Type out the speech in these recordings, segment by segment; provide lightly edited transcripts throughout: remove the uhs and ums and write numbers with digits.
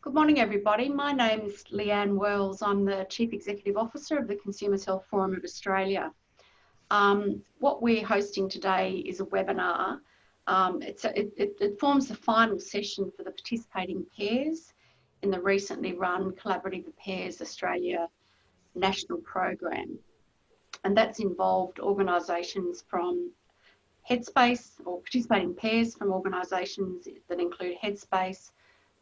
Good morning, everybody. My name is Leanne Wells. I'm the Chief Executive Officer of the Consumers Health Forum of Australia. What we're hosting today is a webinar. It forms the final session for the participating pairs in the recently run Collaborative Pairs Australia national program. And that's involved organisations from Headspace, or participating pairs from organisations that include Headspace,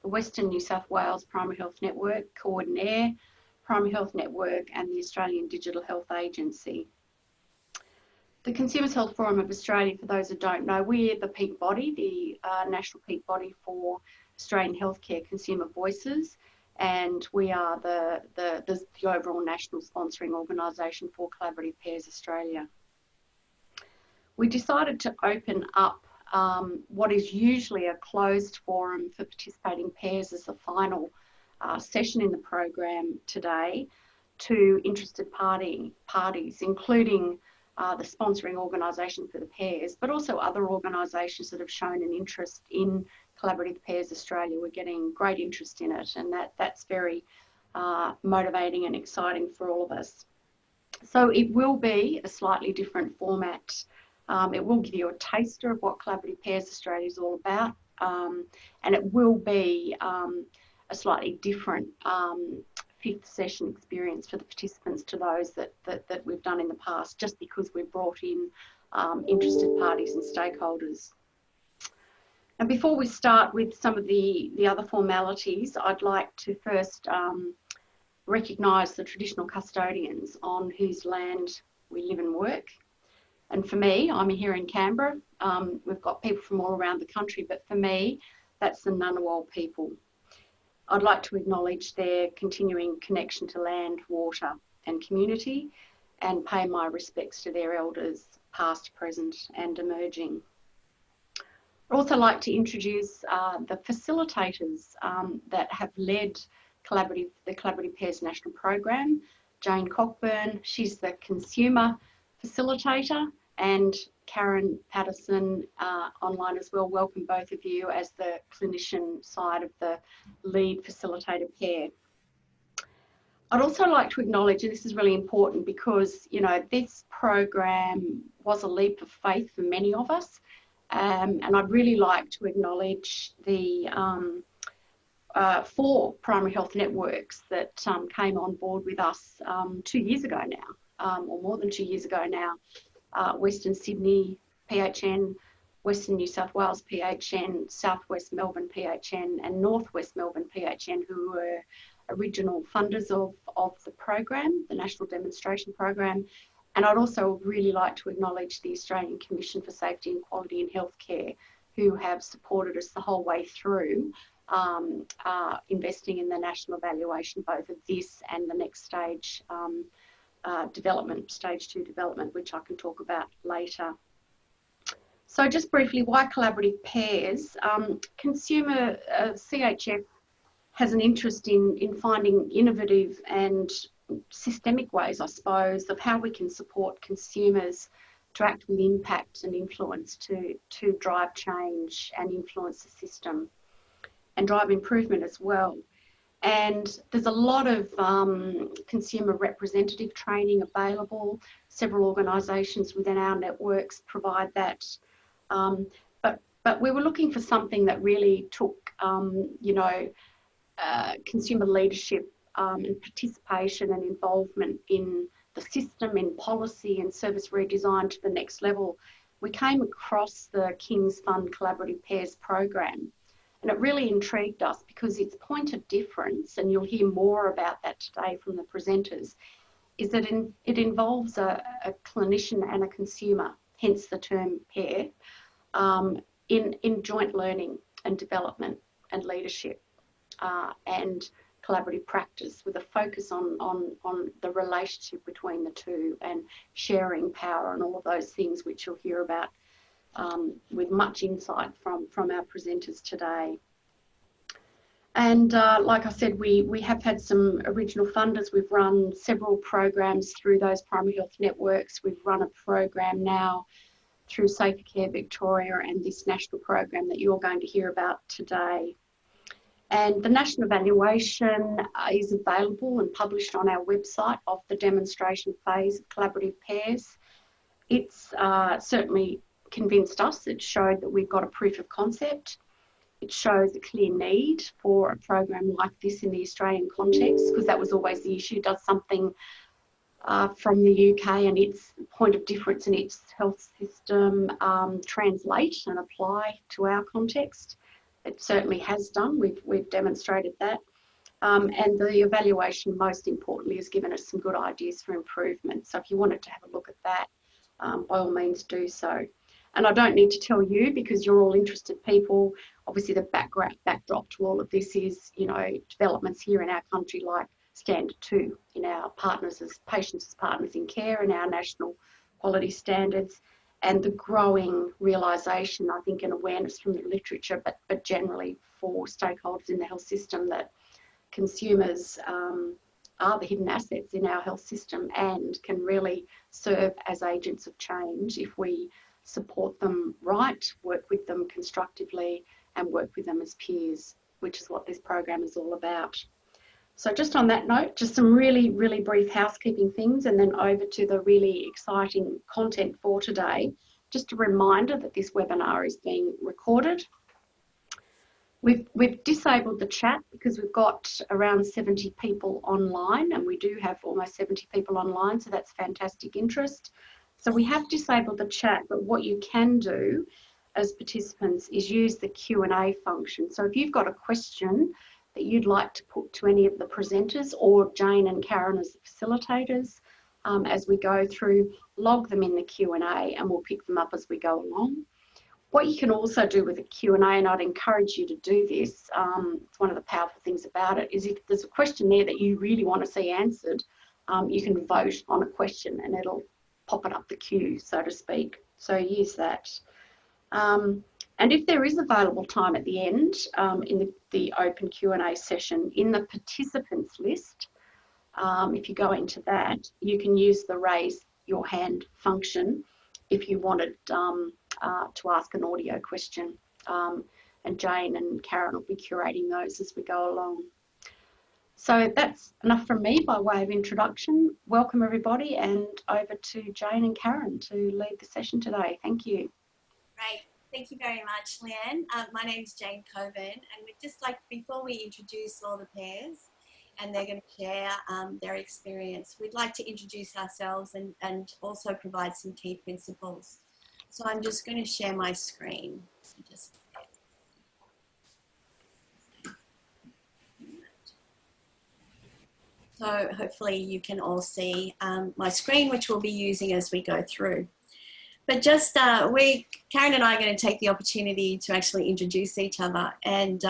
the Western New South Wales Primary Health Network, Coordinair Primary Health Network, and the Australian Digital Health Agency. The Consumers Health Forum of Australia, for those that don't know, we're the peak body, the national peak body for Australian healthcare consumer voices, and we are the overall national sponsoring organisation for Collaborative Pairs Australia. We decided to open up what is usually a closed forum for participating pairs as the final session in the program today to interested parties, including the sponsoring organisation for the pairs, but also other organisations that have shown an interest in Collaborative Pairs Australia. We're getting great interest in it, and that's very motivating and exciting for all of us. So it will be a slightly different format. It will give you a taster of what Collaborative Pairs Australia is all about, and it will be a slightly different fifth session experience for the participants to those that we've done in the past, just because we've brought in interested parties and stakeholders. And before we start with some of the other formalities, I'd like to first recognise the traditional custodians on whose land we live and work. And for me, I'm here in Canberra. We've got people from all around the country, but for me, that's the Ngunnawal people. I'd like to acknowledge their continuing connection to land, water and community, and pay my respects to their elders, past, present and emerging. I'd also like to introduce the facilitators that have led the Collaborative Pairs National Program. Jane Cockburn, she's the consumer facilitator, and Karen Patterson online as well. Welcome both of you as the clinician side of the lead facilitator pair. I'd also like to acknowledge, and this is really important because, you know, this program was a leap of faith for many of us, and I'd really like to acknowledge the 4 primary health networks that came on board with us 2 years ago now. Or more than 2 years ago now. Western Sydney PHN, Western New South Wales PHN, Southwest Melbourne PHN and Northwest Melbourne PHN, who were original funders of the program, the National Demonstration Program. And I'd also really like to acknowledge the Australian Commission for Safety and Quality in Healthcare, who have supported us the whole way through investing in the national evaluation, both of this and the next stage development, stage 2 development, which I can talk about later. So just briefly, why Collaborative Pairs? Consumer CHF has an interest in finding innovative and systemic ways, I suppose, of how we can support consumers to act with impact and influence to drive change and influence the system and drive improvement as well. And there's a lot of consumer representative training available. Several organisations within our networks provide that. But we were looking for something that really took, consumer leadership and participation and involvement in the system, in policy and service redesign to the next level. We came across the King's Fund Collaborative Pairs program. And it really intrigued us because its point of difference, and you'll hear more about that today from the presenters, is that it involves a clinician and a consumer, hence the term pair, in joint learning and development and leadership and collaborative practice, with a focus on the relationship between the two and sharing power and all of those things which you'll hear about with much insight from our presenters today. And like I said, we have had some original funders. We've run several programs through those primary health networks. We've run a program now through Safer Care Victoria and this national program that you're going to hear about today. And the national evaluation is available and published on our website of the demonstration phase of collaborative pairs. It's certainly convinced us. It showed that we've got a proof of concept. It shows a clear need for a program like this in the Australian context, because that was always the issue. Does something from the UK and its point of difference in its health system translate and apply to our context? It certainly has done. We've demonstrated that. And the evaluation, most importantly, has given us some good ideas for improvement. So if you wanted to have a look at that, by all means do so. And I don't need to tell you, because you're all interested people. Obviously, the backdrop to all of this is, you know, developments here in our country like Standard 2 in our partners as patients as partners in care and our national quality standards, and the growing realisation, I think, and awareness from the literature, but generally for stakeholders in the health system, that consumers are the hidden assets in our health system and can really serve as agents of change if we support them right, work with them constructively, and work with them as peers, which is what this program is all about. So just on that note, just some really, really brief housekeeping things, and then over to the really exciting content for today. Just a reminder that this webinar is being recorded. We've disabled the chat because we've got around 70 people online, and we do have almost 70 people online, so that's fantastic interest. So we have disabled the chat, but what you can do as participants is use the Q&A function. So if you've got a question that you'd like to put to any of the presenters or Jane and Karen as the facilitators as we go through, log them in the Q&A and we'll pick them up as we go along. What you can also do with a Q&A, and I'd encourage you to do this, it's one of the powerful things about it, is if there's a question there that you really want to see answered, you can vote on a question and it'll pop it up the queue, so to speak. So use that. And if there is available time at the end in the open Q&A session, in the participants list, if you go into that, you can use the raise your hand function if you wanted to ask an audio question. And Jane and Karen will be curating those as we go along. So that's enough from me by way of introduction. Welcome everybody, and over to Jane and Karen to lead the session today. Thank you. Great. Thank you very much, Leanne. My name's Jane Coburn, and we'd just like, before we introduce all the pairs and they're going to share their experience, we'd like to introduce ourselves and also provide some key principles. So I'm just going to share my screen. So hopefully you can all see my screen, which we'll be using as we go through. But just Karen and I are going to take the opportunity to actually introduce each other. And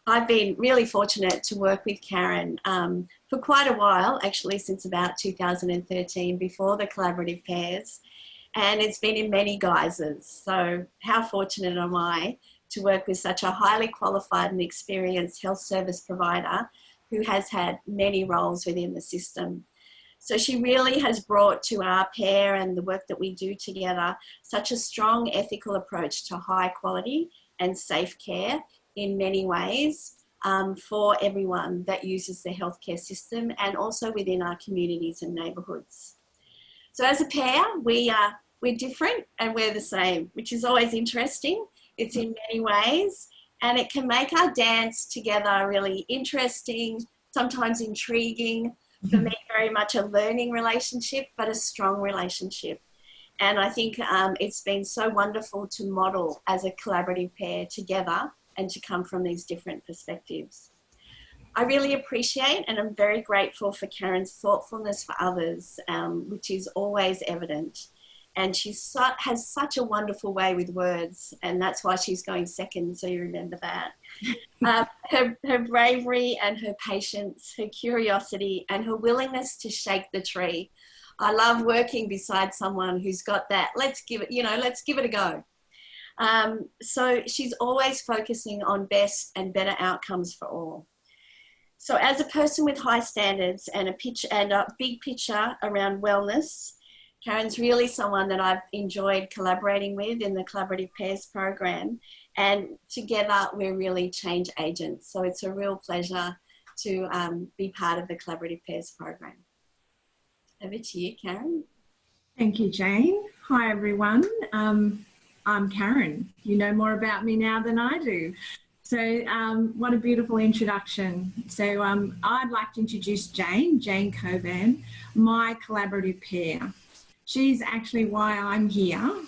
I've been really fortunate to work with Karen for quite a while, actually since about 2013, before the collaborative pairs. And it's been in many guises. So how fortunate am I to work with such a highly qualified and experienced health service provider who has had many roles within the system. So she really has brought to our pair and the work that we do together such a strong ethical approach to high quality and safe care in many ways for everyone that uses the healthcare system and also within our communities and neighbourhoods. So as a pair, we're different and we're the same, which is always interesting. It's in many ways, and it can make our dance together really interesting, sometimes intriguing. For me, very much a learning relationship, but a strong relationship. And I think it's been so wonderful to model as a collaborative pair together and to come from these different perspectives. I really appreciate and I'm very grateful for Karen's thoughtfulness for others, which is always evident. And she has such a wonderful way with words, and that's why she's going second, so you remember that. Her bravery and her patience, her curiosity and her willingness to shake the tree. I love working beside someone who's got that, let's give it a go. So she's always focusing on best and better outcomes for all. So as a person with high standards and a big picture around wellness, Karen's really someone that I've enjoyed collaborating with in the Collaborative Pairs program, And together, we're really change agents. So it's a real pleasure to be part of the Collaborative Pairs program. Over to you, Karen. Thank you, Jane. Hi, everyone. I'm Karen. You know more about me now than I do. So what a beautiful introduction. So I'd like to introduce Jane Coburn, my collaborative pair. She's actually why I'm here.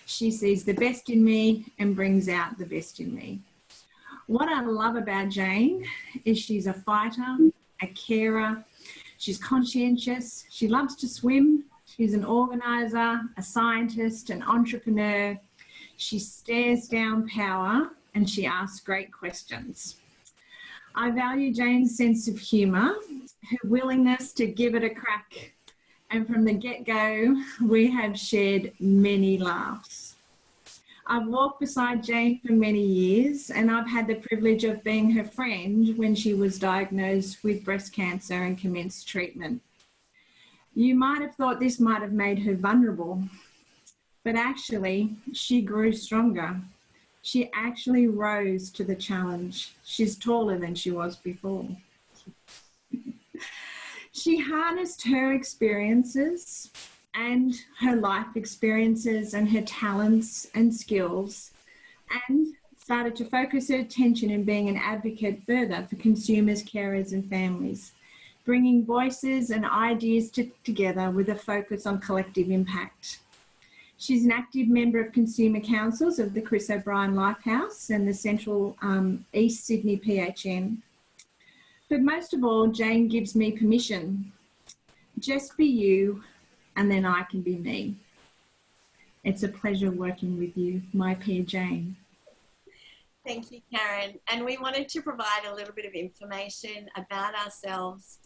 She sees the best in me and brings out the best in me. What I love about Jane is she's a fighter, a carer, she's conscientious, she loves to swim, she's an organiser, a scientist, an entrepreneur. She stares down power and she asks great questions. I value Jane's sense of humour, her willingness to give it a crack, and from the get-go, we have shared many laughs. I've walked beside Jane for many years, and I've had the privilege of being her friend when she was diagnosed with breast cancer and commenced treatment. You might have thought this might have made her vulnerable, but actually, she grew stronger. She actually rose to the challenge. She's taller than she was before. She harnessed her experiences and her life experiences and her talents and skills and started to focus her attention in being an advocate further for consumers, carers and families, bringing voices and ideas together with a focus on collective impact. She's an active member of consumer councils of the Chris O'Brien Lifehouse and the Central East Sydney PHN. But most of all, Jane gives me permission. Just be you, and then I can be me. It's a pleasure working with you, my peer Jane. Thank you, Karen. And we wanted to provide a little bit of information about ourselves,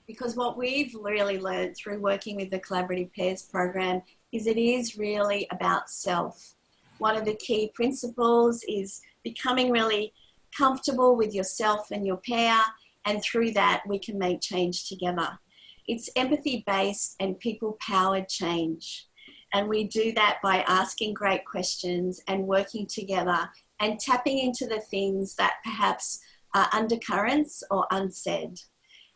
because what we've really learned through working with the Collaborative Pairs program is it is really about self. One of the key principles is becoming really comfortable with yourself and your pair, and through that we can make change together. It's empathy-based and people-powered change. And we do that by asking great questions and working together and tapping into the things that perhaps are undercurrents or unsaid.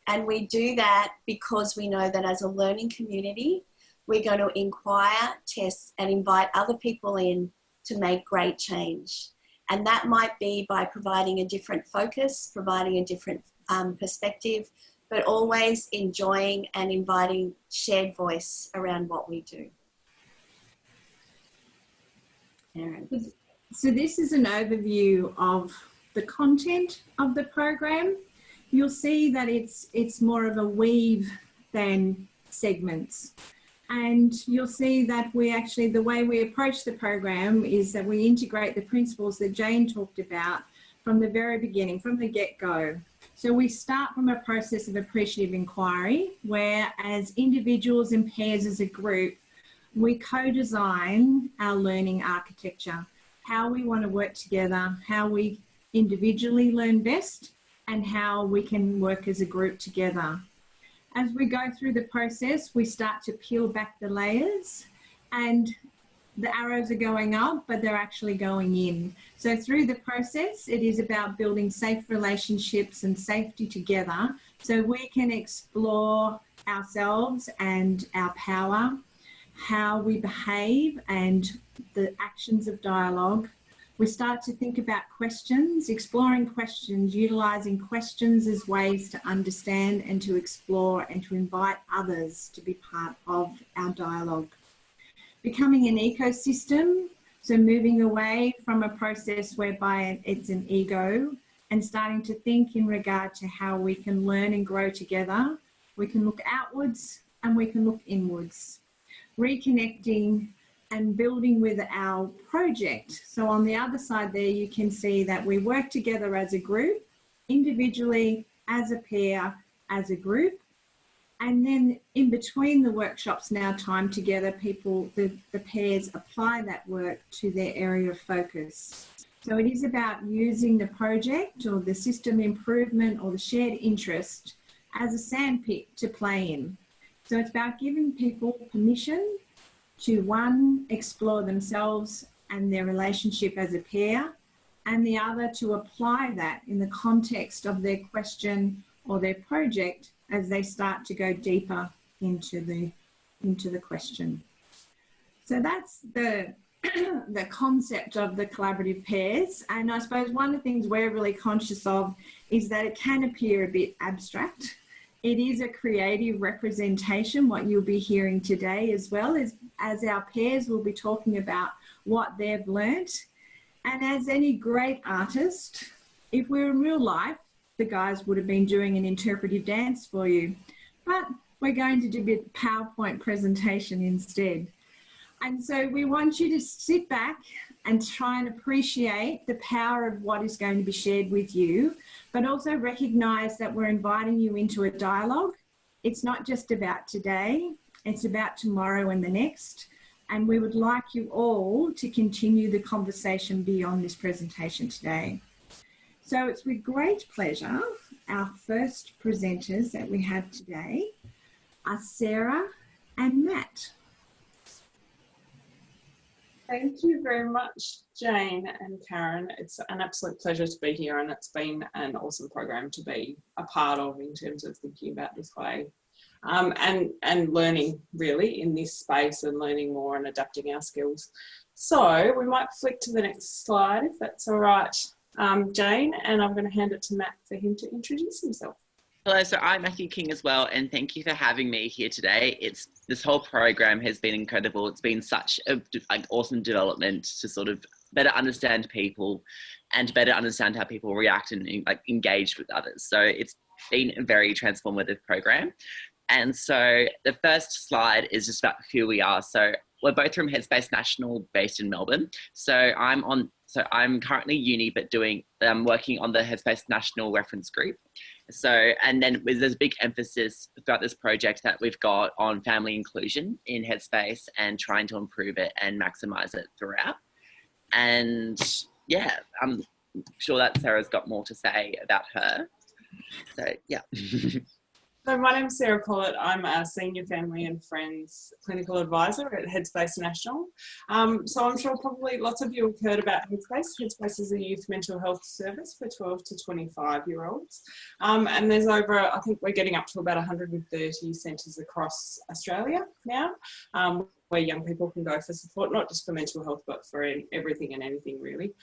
And we do that because we know that as a learning community, we're going to inquire, test, and invite other people in to make great change. And that might be by providing a different focus, providing a different perspective, but always enjoying and inviting shared voice around what we do. Erin. So this is an overview of the content of the program. You'll see that it's more of a weave than segments. And you'll see that we actually, the way we approach the program is that we integrate the principles that Jane talked about from the very beginning, from the get-go. So we start from a process of appreciative inquiry, where as individuals and pairs as a group, we co-design our learning architecture, how we want to work together, how we individually learn best, and how we can work as a group together. As we go through the process, we start to peel back the layers, and the arrows are going up, but they're actually going in. So through the process, it is about building safe relationships and safety together so we can explore ourselves and our power, how we behave and the actions of dialogue. We start to think about questions, exploring questions, utilising questions as ways to understand and to explore and to invite others to be part of our dialogue. Becoming an ecosystem, so moving away from a process whereby it's an ego and starting to think in regard to how we can learn and grow together. We can look outwards and we can look inwards. Reconnecting and building with our project. So on the other side there, you can see that we work together as a group, individually, as a pair, as a group. And then in between the workshops now time together, people, the pairs apply that work to their area of focus. So it is about using the project or the system improvement or the shared interest as a sandpit to play in. So it's about giving people permission to, one, explore themselves and their relationship as a pair, and the other to apply that in the context of their question or their project as they start to go deeper into the question. So that's the the concept of the collaborative pairs. And I suppose one of the things we're really conscious of is that it can appear a bit abstract. It is a creative representation, what you'll be hearing today, as well as our pairs will be talking about what they've learnt. And as any great artist, if we're in real life, the guys would have been doing an interpretive dance for you. But we're going to do a bit PowerPoint presentation instead. And so we want you to sit back and try and appreciate the power of what is going to be shared with you, but also recognise that we're inviting you into a dialogue. It's not just about today, it's about tomorrow and the next. And we would like you all to continue the conversation beyond this presentation today. So it's with great pleasure, our first presenters that we have today are Sarah and Matt. Thank you very much, Jane and Karen. It's an absolute pleasure to be here, and it's been an awesome program to be a part of in terms of thinking about display and learning really in this space and learning more and adapting our skills. So we might flick to the next slide if that's all right, Jane, and I'm going to hand it to Matt for him to introduce himself. Hello, so I'm Matthew King as well, and thank you for having me here today. This whole program has been incredible. It's been such an awesome development to sort of better understand people and better understand how people react and engage with others. So it's been a very transformative program. And so the first slide is just about who we are. So we're both from Headspace National based in Melbourne. So I'm currently uni, but working on the Headspace National Reference Group. So, and then there's a big emphasis throughout this project that we've got on family inclusion in Headspace and trying to improve it and maximise it throughout. And yeah, I'm sure that Sarah's got more to say about her. So yeah. So my name's Sarah Collett. I'm a Senior Family and Friends Clinical Advisor at Headspace National. So I'm sure probably lots of you have heard about Headspace. Headspace is a youth mental health service for 12 to 25-year-olds. And there's I think we're getting up to about 130 centres across Australia now, where young people can go for support, not just for mental health, but for everything and anything really.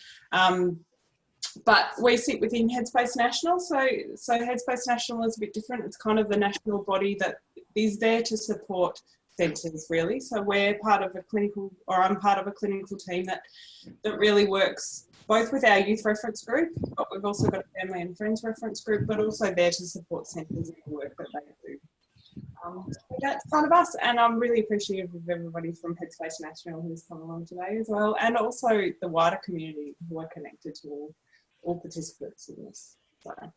But we sit within Headspace National, so Headspace National is a bit different. It's kind of the national body that is there to support centres really. So we're part of I'm part of a clinical team that really works both with our youth reference group, but we've also got a family and friends reference group, but also there to support centres in the work that they do. So that's part of us, and I'm really appreciative of everybody from Headspace National who's come along today as well, and also the wider community who are connected to all participants in this. So I'm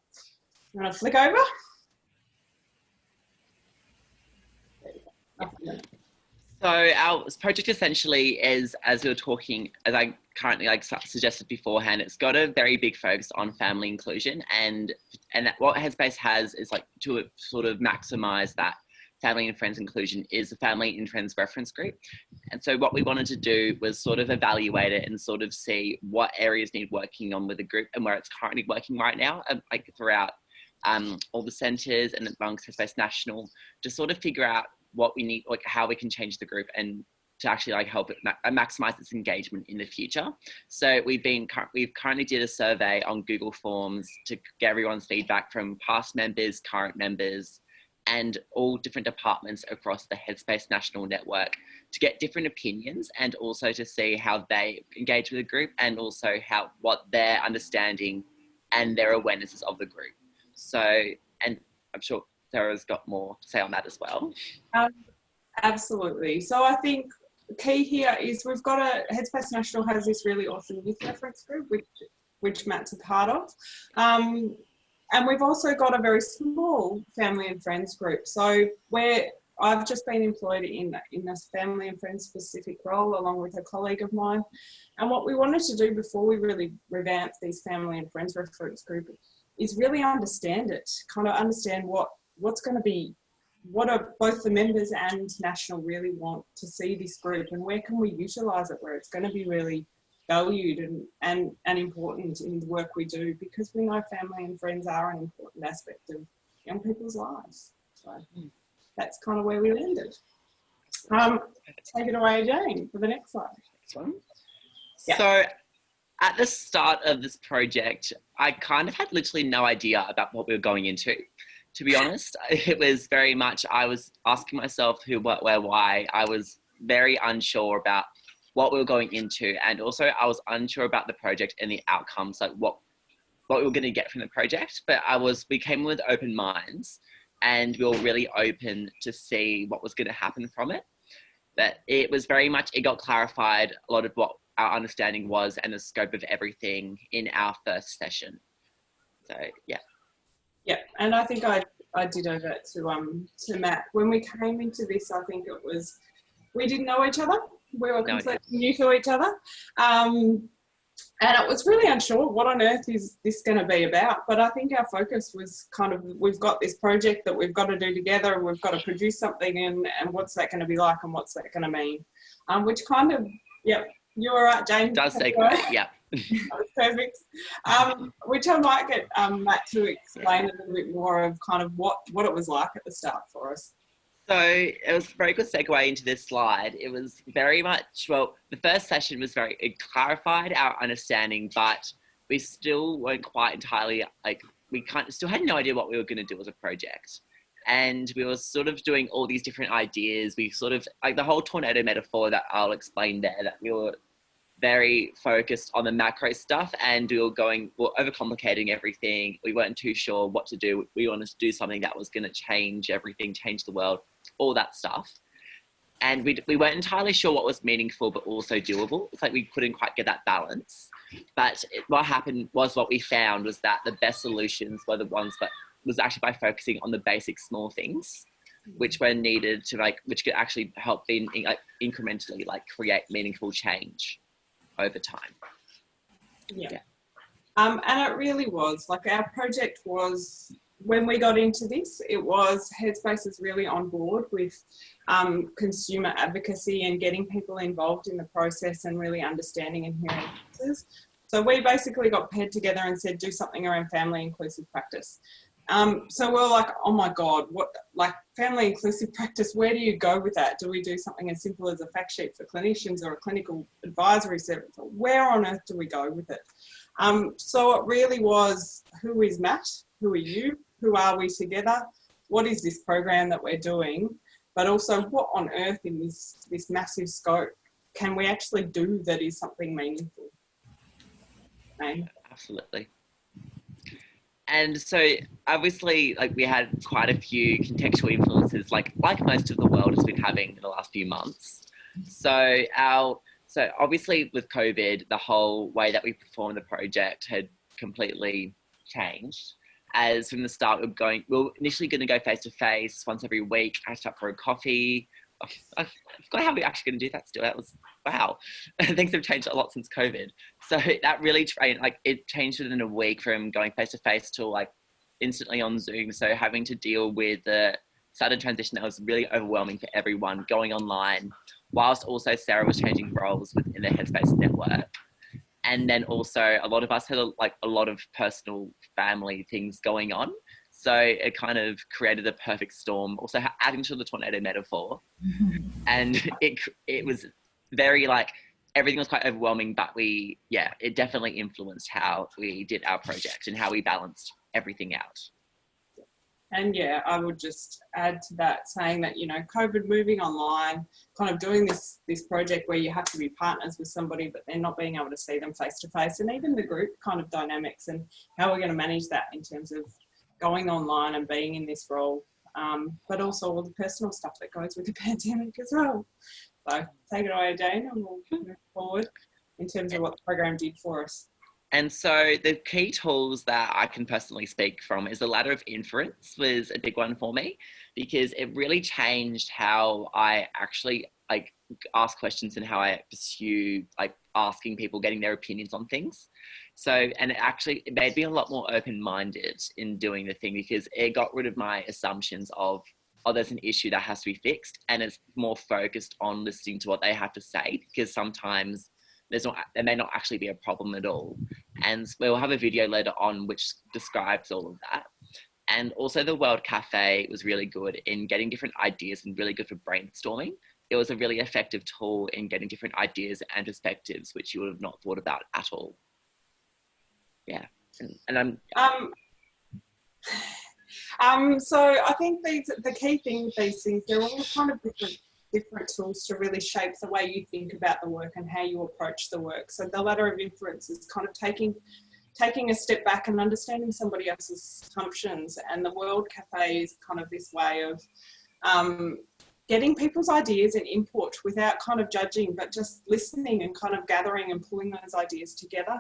going to flick over. So our project essentially is, as we were talking, as I currently suggested beforehand, it's got a very big focus on family inclusion, and what Headspace has is to sort of maximise that family and friends inclusion is a family and friends reference group. And so what we wanted to do was sort of evaluate it and sort of see what areas need working on with the group and where it's currently working right now, throughout all the centres and amongst Headspace National, to sort of figure out what we need, how we can change the group and to actually help it maximise its engagement in the future. So we've currently did a survey on Google Forms to get everyone's feedback from past members, current members, and all different departments across the Headspace National network to get different opinions and also to see how they engage with the group and also what their understanding and their awarenesses of the group. So, and I'm sure Sarah's got more to say on that as well. Absolutely. So I think the key here is Headspace National has this really awesome youth reference group, which Matt's a part of. And we've also got a very small family and friends group. So I've just been employed in this family and friends specific role along with a colleague of mine. And what we wanted to do before we really revamped these family and friends reference group is really understand it, kind of understand what's going to be, what are both the members and National really want to see this group, and where can we utilise it where it's going to be really valued and important in the work we do, because we know family and friends are an important aspect of young people's lives. So that's kind of where we landed. Take it away, Jane, for the next slide. Next one. Yeah. So at the start of this project, I kind of had literally no idea about what we were going into, to be honest. It was very much, I was asking myself who, what, where, why. I was very unsure about what we were going into, and also I was unsure about the project and the outcomes, like what we were going to get from the project. But we came with open minds, and we were really open to see what was going to happen from it. That it was very much, it got clarified a lot of what our understanding was and the scope of everything in our first session. So yeah. Yeah, and I think I did over it to Matt. When we came into this, I think it was, we didn't know each other. We were completely new to each other. And it was really unsure what on earth is this going to be about. But I think our focus was kind of, we've got this project that we've got to do together, and we've got to produce something, and what's that going to be like, and what's that going to mean? Which kind of, yeah, you're all right, Jane. Does segue, yeah. That was perfect. Which I might get Matt to explain a little bit more of kind of what it was like at the start for us. So it was a very good segue into this slide. It was very much, well, the first session was it clarified our understanding, but we still weren't quite entirely, still had no idea what we were going to do as a project. And we were sort of doing all these different ideas. We sort of, like the whole tornado metaphor that I'll explain there, that we were very focused on the macro stuff, and we were overcomplicating everything. We weren't too sure what to do. We wanted to do something that was going to change everything, change the world, all that stuff. And we weren't entirely sure what was meaningful but also doable. It's like we couldn't quite get that balance. But what happened was, what we found was that the best solutions were the ones that was actually by focusing on the basic small things, which were needed to which could actually help incrementally create meaningful change over time. Yeah. And it really was, our project was, when we got into this, it was Headspace is really on board with consumer advocacy and getting people involved in the process and really understanding and hearing voices. So we basically got paired together and said, do something around family inclusive practice. So we're like, oh my God, what, family inclusive practice, where do you go with that? Do we do something as simple as a fact sheet for clinicians or a clinical advisory service? Where on earth do we go with it? So it really was, who is Matt? Who are you? Who are we together? What is this program that we're doing? But also, what on earth in this massive scope can we actually do that is something meaningful? Okay. Absolutely. And so obviously, we had quite a few contextual influences, like most of the world has been having in the last few months. So obviously with COVID, the whole way that we performed the project had completely changed. As from the start, we were initially going to go face to face once every week, catch up for a coffee. I forgot how we're actually going to do that still. That was, wow. Things have changed a lot since COVID. So that really, it changed within a week from going face to face to instantly on Zoom. So having to deal with the sudden transition that was really overwhelming for everyone, going online, whilst also Sarah was changing roles within the Headspace network. And then also a lot of us had a lot of personal family things going on. So it kind of created a perfect storm. Also adding to the tornado metaphor. And it was very everything was quite overwhelming, but it definitely influenced how we did our project and how we balanced everything out. And I would just add to that, saying that, COVID moving online, kind of doing this project where you have to be partners with somebody, but then not being able to see them face to face, and even the group kind of dynamics and how we're going to manage that in terms of going online and being in this role, but also all the personal stuff that goes with the pandemic as well. So take it away, Jane, and we'll move forward in terms of what the program did for us. And so the key tools that I can personally speak from is the ladder of inference was a big one for me, because it really changed how I actually ask questions and how I pursue asking people, getting their opinions on things. So, and it made me a lot more open-minded in doing the thing, because it got rid of my assumptions of, there's an issue that has to be fixed, and it's more focused on listening to what they have to say, because sometimes there may not actually be a problem at all. And we'll have a video later on which describes all of that. And also the World Cafe was really good in getting different ideas and really good for brainstorming. It was a really effective tool in getting different ideas and perspectives, which you would have not thought about at all. Yeah. And so I think the key thing with these things, they're all kind of different tools to really shape the way you think about the work and how you approach the work. So the ladder of influence is kind of taking a step back and understanding somebody else's assumptions, and the World Cafe is kind of this way of getting people's ideas and input without kind of judging, but just listening and kind of gathering and pulling those ideas together.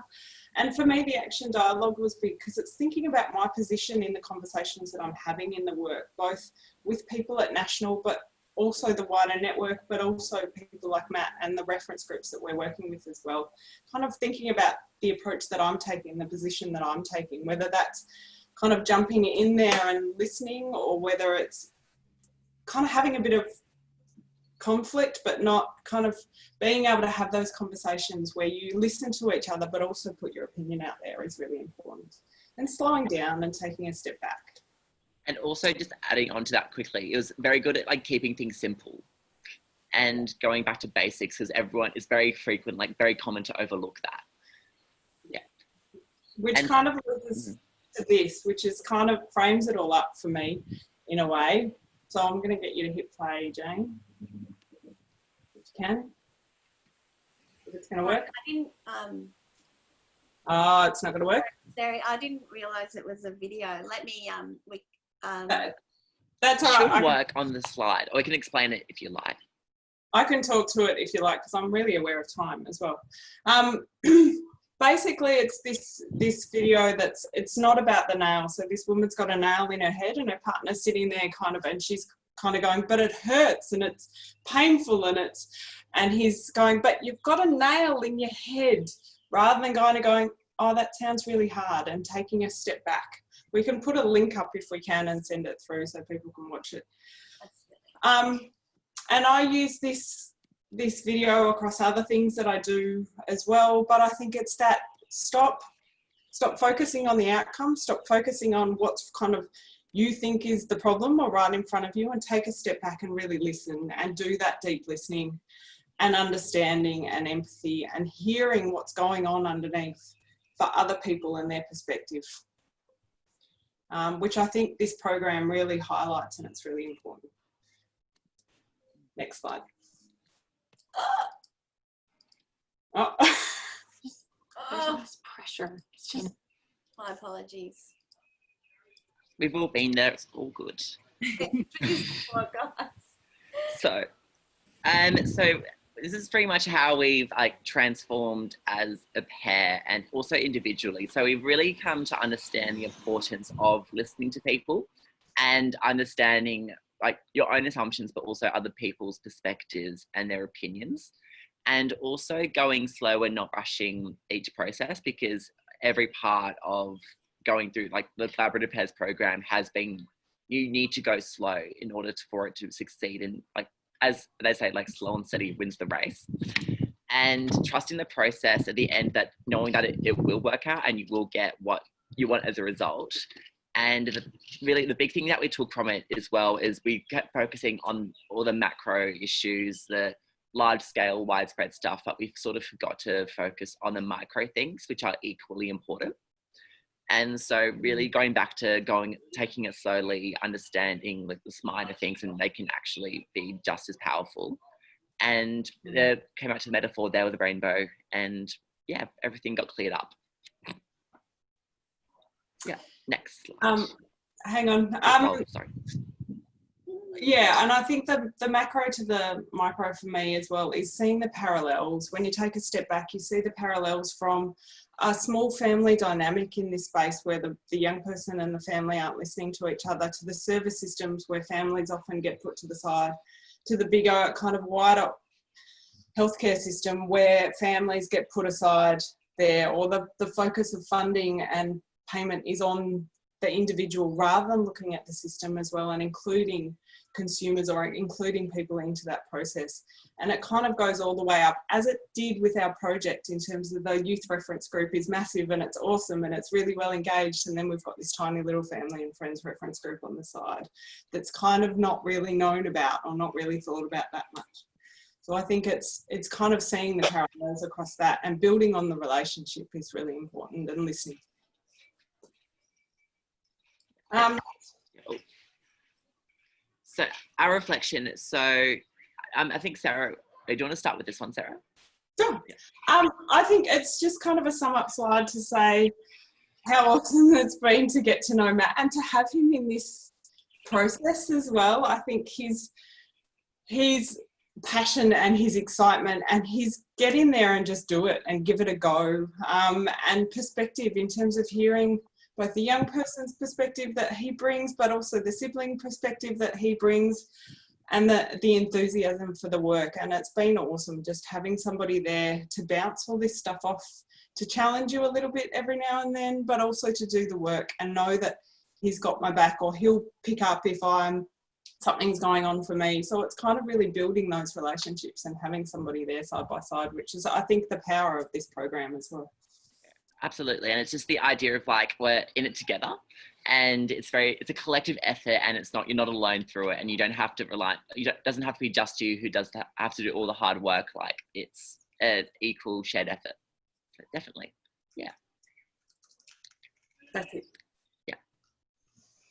And for me, the action dialogue was big because it's thinking about my position in the conversations that I'm having in the work, both with people at National, but also the wider network, but also people like Matt and the reference groups that we're working with as well. Kind of thinking about the approach that I'm taking, the position that I'm taking, whether that's kind of jumping in there and listening, or whether it's kind of having a bit of conflict, but not kind of being able to have those conversations where you listen to each other, but also put your opinion out there is really important. And slowing down and taking a step back. And also just adding on to that quickly, it was very good at like keeping things simple and going back to basics, because everyone is very frequent, like very common to overlook that. Yeah. Which kind of leads us to this, which is kind of frames it all up for me in a way. So I'm going to get you to hit play, Jane. If you can. If it's going to work. I didn't. Oh, it's not going to work. Sorry, I didn't realise it was a video. Let me. That's all It right. should work on the slide, or I can explain it if you like. I can talk to it if you like, because I'm really aware of time as well. Basically, it's this video it's not about the nail. So this woman's got a nail in her head, and her partner's sitting there and she's kind of going, but it hurts and it's painful, and he's going, but you've got a nail in your head, rather than going, oh, that sounds really hard, and taking a step back. We can put a link up if we can and send it through so people can watch it. And I use this video across other things that I do as well, but I think it's that stop focusing on the outcome, stop focusing on what's kind of you think is the problem or right in front of you, and take a step back and really listen and do that deep listening and understanding and empathy and hearing what's going on underneath for other people and their perspective. Which I think this program really highlights, and it's really important. Next slide. Oh. There's less pressure. It's just My apologies. We've all been there, it's all good. Oh, God. So this is pretty much how we've like transformed as a pair and also individually. So we've really come to understand the importance of listening to people and understanding like your own assumptions, but also other people's perspectives and their opinions, and also going slow and not rushing each process, because every part of going through like the Collaborative Pairs program has been, you need to go slow in order for it to succeed, and like, as they say, like slow and steady wins the race. And trusting the process at the end, that knowing that it will work out and you will get what you want as a result. And really the big thing that we took from it as well is we kept focusing on all the macro issues, the large scale, widespread stuff, but we've sort of forgot to focus on the micro things, which are equally important. And so really going back to taking it slowly, understanding like the minor things, and they can actually be just as powerful. And there came out to the metaphor there with the rainbow, and yeah, everything got cleared up. Yeah, next slide. Hang on. Sorry. Yeah, and I think the macro to the micro for me as well is seeing the parallels. When you take a step back, you see the parallels from a small family dynamic in this space where the young person and the family aren't listening to each other, to the service systems where families often get put to the side, to the bigger kind of wider healthcare system where families get put aside there, or the focus of funding and payment is on the individual rather than looking at the system as well and including consumers or including people into that process. And it kind of goes all the way up, as it did with our project in terms of the youth reference group is massive and it's awesome and it's really well engaged. And then we've got this tiny little family and friends reference group on the side that's kind of not really known about or not really thought about that much. So I think it's kind of seeing the parallels across that and building on the relationship is really important, and listening. So our reflection, so I think Sarah, do you want to start with this one, Sarah? Sure. I think it's just kind of a sum up slide to say how awesome it's been to get to know Matt and to have him in this process as well. I think his passion and his excitement and his get in there and just do it and give it a go, and perspective in terms of hearing both the young person's perspective that he brings, but also the sibling perspective that he brings, and the enthusiasm for the work. And it's been awesome just having somebody there to bounce all this stuff off, to challenge you a little bit every now and then, but also to do the work and know that he's got my back, or he'll pick up if something's going on for me. So it's kind of really building those relationships and having somebody there side by side, which is, I think, the power of this program as well. Absolutely. And it's just the idea of like, we're in it together, and it's a collective effort, and you're not alone through it, and you don't have to doesn't have to be just you who does have to do all the hard work. Like, it's an equal shared effort. So definitely. Yeah. That's it. Yeah.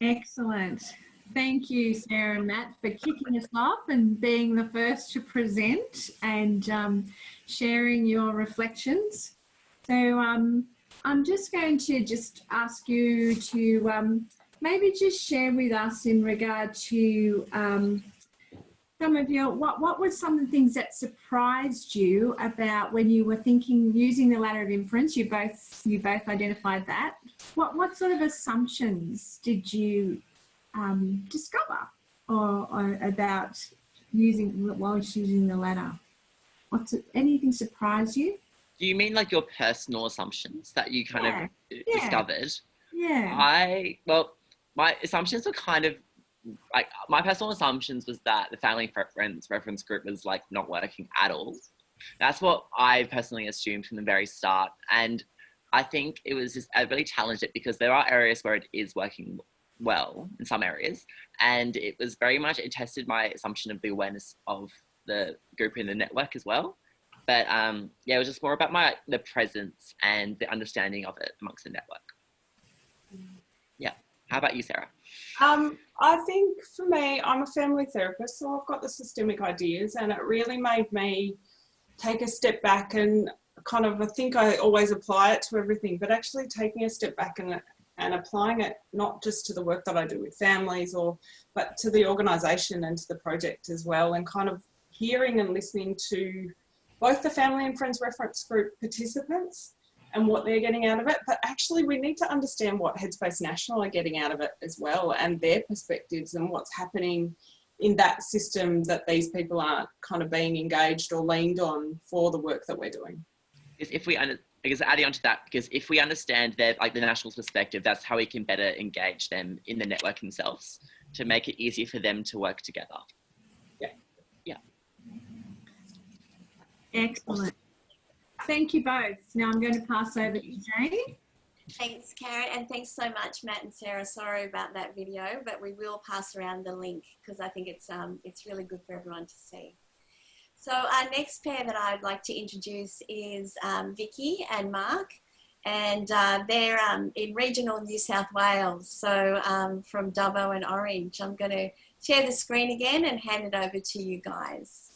Excellent. Thank you, Sarah and Matt, for kicking us off and being the first to present and sharing your reflections. So I'm just going to ask you to maybe just share with us in regard to some of your, what were some of the things that surprised you about when you were using the ladder of inference? You both identified that. What sort of assumptions did you discover or about using the ladder? Anything surprise you? Do you mean like your personal assumptions that you kind of discovered? Yeah. My assumptions were kind of like, my personal assumptions was that the family friends reference group was like not working at all. That's what I personally assumed from the very start. And I think it was just, I really challenged it because there are areas where it is working well in some areas. And it was very much, it tested my assumption of the awareness of the group in the network as well. But it was just more about the presence and the understanding of it amongst the network. Yeah. How about you, Sarah? I think for me, I'm a family therapist, so I've got the systemic ideas, and it really made me take a step back and kind of, I think I always apply it to everything, but actually taking a step back and applying it not just to the work that I do with families but to the organisation and to the project as well, and kind of hearing and listening to both the family and friends reference group participants and what they're getting out of it. But actually we need to understand what Headspace National are getting out of it as well, and their perspectives and what's happening in that system that these people aren't kind of being engaged or leaned on for the work that we're doing. Adding on to that, because if we understand the National's perspective, that's how we can better engage them in the network themselves to make it easier for them to work together. Yeah. Excellent. Thank you both. Now I'm going to pass over to Jane. Thanks, Karen, and thanks so much, Matt and Sarah. Sorry about that video, but we will pass around the link because I think it's really good for everyone to see. So our next pair that I'd like to introduce is Vicky and Mark, and they're in regional New South Wales, so from Dubbo and Orange. I'm going to share the screen again and hand it over to you guys.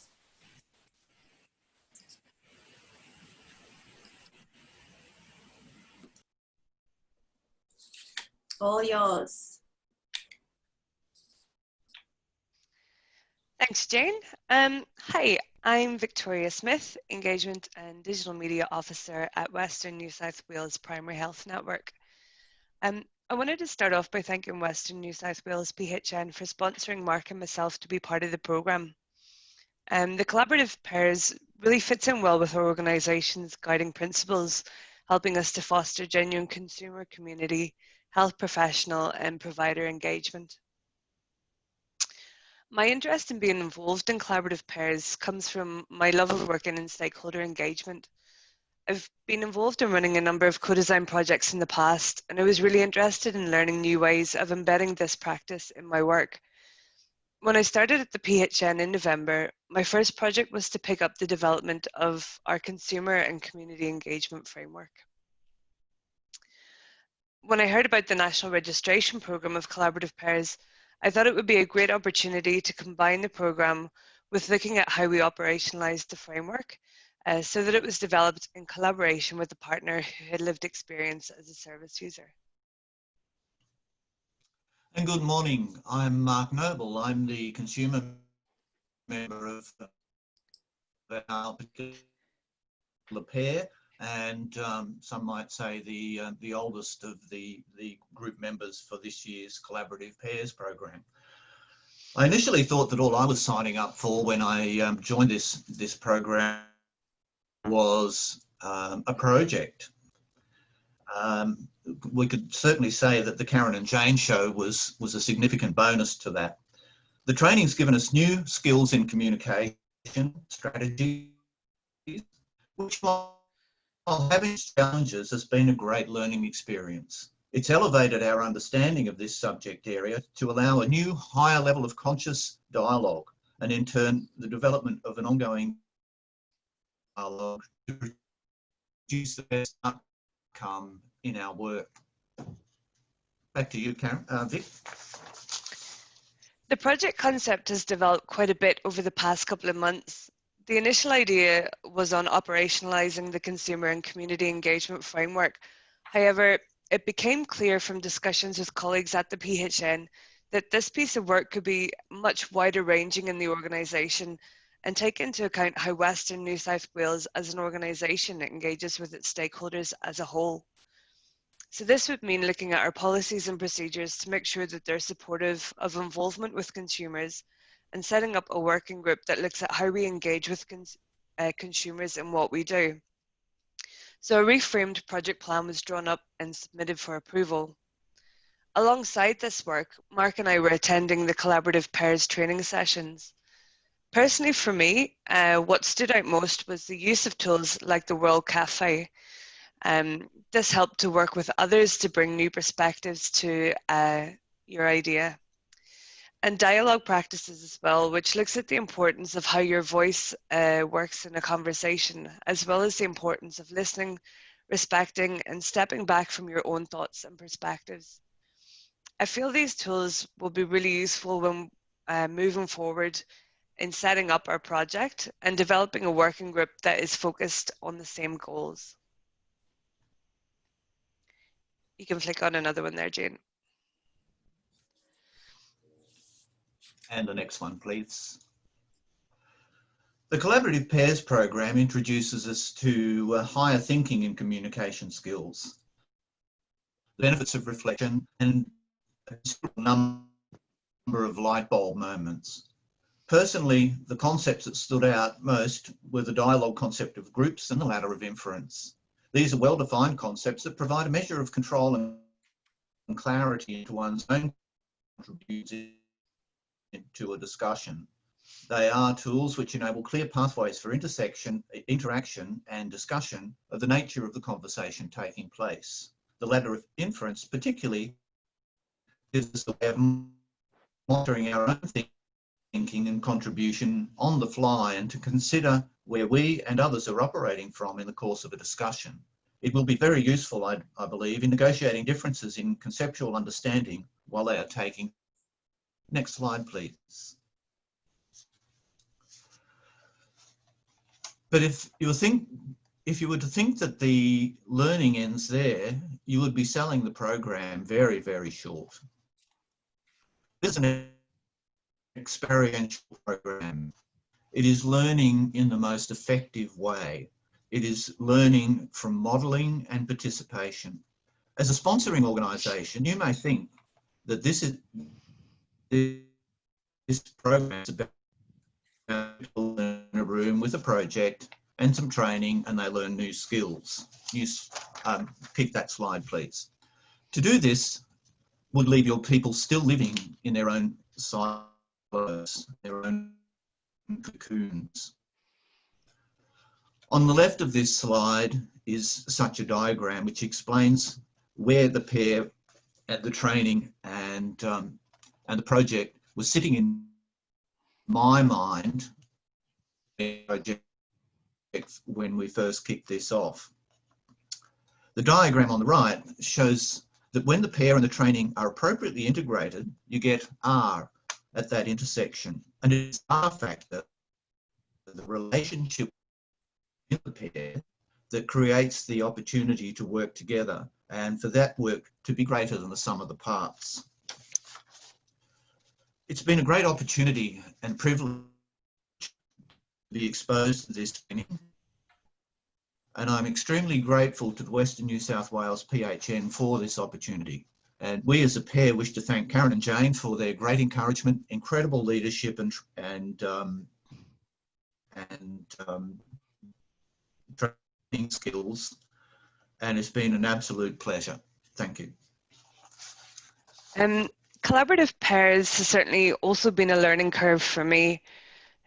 All yours. Thanks, Jane. Hi, I'm Victoria Smith, Engagement and Digital Media Officer at Western New South Wales Primary Health Network. I wanted to start off by thanking Western New South Wales PHN for sponsoring Mark and myself to be part of the programme. The collaborative pairs really fits in well with our organisation's guiding principles, helping us to foster genuine consumer community, health professional and provider engagement. My interest in being involved in collaborative pairs comes from my love of working in stakeholder engagement. I've been involved in running a number of co-design projects in the past, and I was really interested in learning new ways of embedding this practice in my work. When I started at the PHN in November, my first project was to pick up the development of our consumer and community engagement framework. When I heard about the National Registration Programme of Collaborative Pairs, I thought it would be a great opportunity to combine the programme with looking at how we operationalised the framework so that it was developed in collaboration with a partner who had lived experience as a service user. And good morning, I'm Mark Noble. I'm the consumer member of our particular pair, and some might say the oldest of the group members for this year's Collaborative Pairs program. I initially thought that all I was signing up for when I joined this program was a project. We could certainly say that the Karen and Jane show was a significant bonus to that. The training's given us new skills in communication, strategy, which while having challenges has been a great learning experience. It's elevated our understanding of this subject area to allow a new higher level of conscious dialogue, and in turn the development of an ongoing dialogue to produce the best outcome in our work. Back to you, Karen, Vic. The project concept has developed quite a bit over the past couple of months. The initial idea was on operationalising the consumer and community engagement framework. However, it became clear from discussions with colleagues at the PHN that this piece of work could be much wider ranging in the organisation and take into account how Western New South Wales as an organisation engages with its stakeholders as a whole. So this would mean looking at our policies and procedures to make sure that they're supportive of involvement with consumers, and setting up a working group that looks at how we engage with consumers in what we do. So a reframed project plan was drawn up and submitted for approval. Alongside this work, Mark and I were attending the Collaborative Pairs training sessions. Personally for me, what stood out most was the use of tools like the World Cafe. This helped to work with others to bring new perspectives to your idea. And dialogue practices as well, which looks at the importance of how your voice works in a conversation, as well as the importance of listening, respecting, and stepping back from your own thoughts and perspectives. I feel these tools will be really useful when moving forward in setting up our project and developing a working group that is focused on the same goals. You can flick on another one there, Jane. And the next one, please. The Collaborative Pairs program introduces us to higher thinking and communication skills, the benefits of reflection, and a number of light bulb moments. Personally, the concepts that stood out most were the dialogue concept of groups and the ladder of inference. These are well-defined concepts that provide a measure of control and clarity into one's own contributions to a discussion. They are tools which enable clear pathways for interaction and discussion of the nature of the conversation taking place. The ladder of inference particularly gives us the way of monitoring our own thinking and contribution on the fly, and to consider where we and others are operating from in the course of a discussion. It will be very useful, I believe, in negotiating differences in conceptual understanding while they are taking. Next slide, please. But if you were to think that the learning ends there, you would be selling the program very, very short. This is an experiential program. It is learning in the most effective way. It is learning from modelling and participation. As a sponsoring organisation, you may think that this program is about people in a room with a project and some training, and they learn new skills. Pick that slide, please. To do this, would leave your people still living in their own silos, their own cocoons. On the left of this slide is such a diagram which explains where the pair at the training and the project was sitting in my mind when we first kicked this off. The diagram on the right shows that when the pair and the training are appropriately integrated, you get R at that intersection. And it's R factor, the relationship in the pair, that creates the opportunity to work together and for that work to be greater than the sum of the parts. It's been a great opportunity and privilege to be exposed to this training, and I'm extremely grateful to the Western New South Wales PHN for this opportunity. And we as a pair wish to thank Karen and Jane for their great encouragement, incredible leadership and training skills, and it's been an absolute pleasure. Thank you. Collaborative pairs has certainly also been a learning curve for me.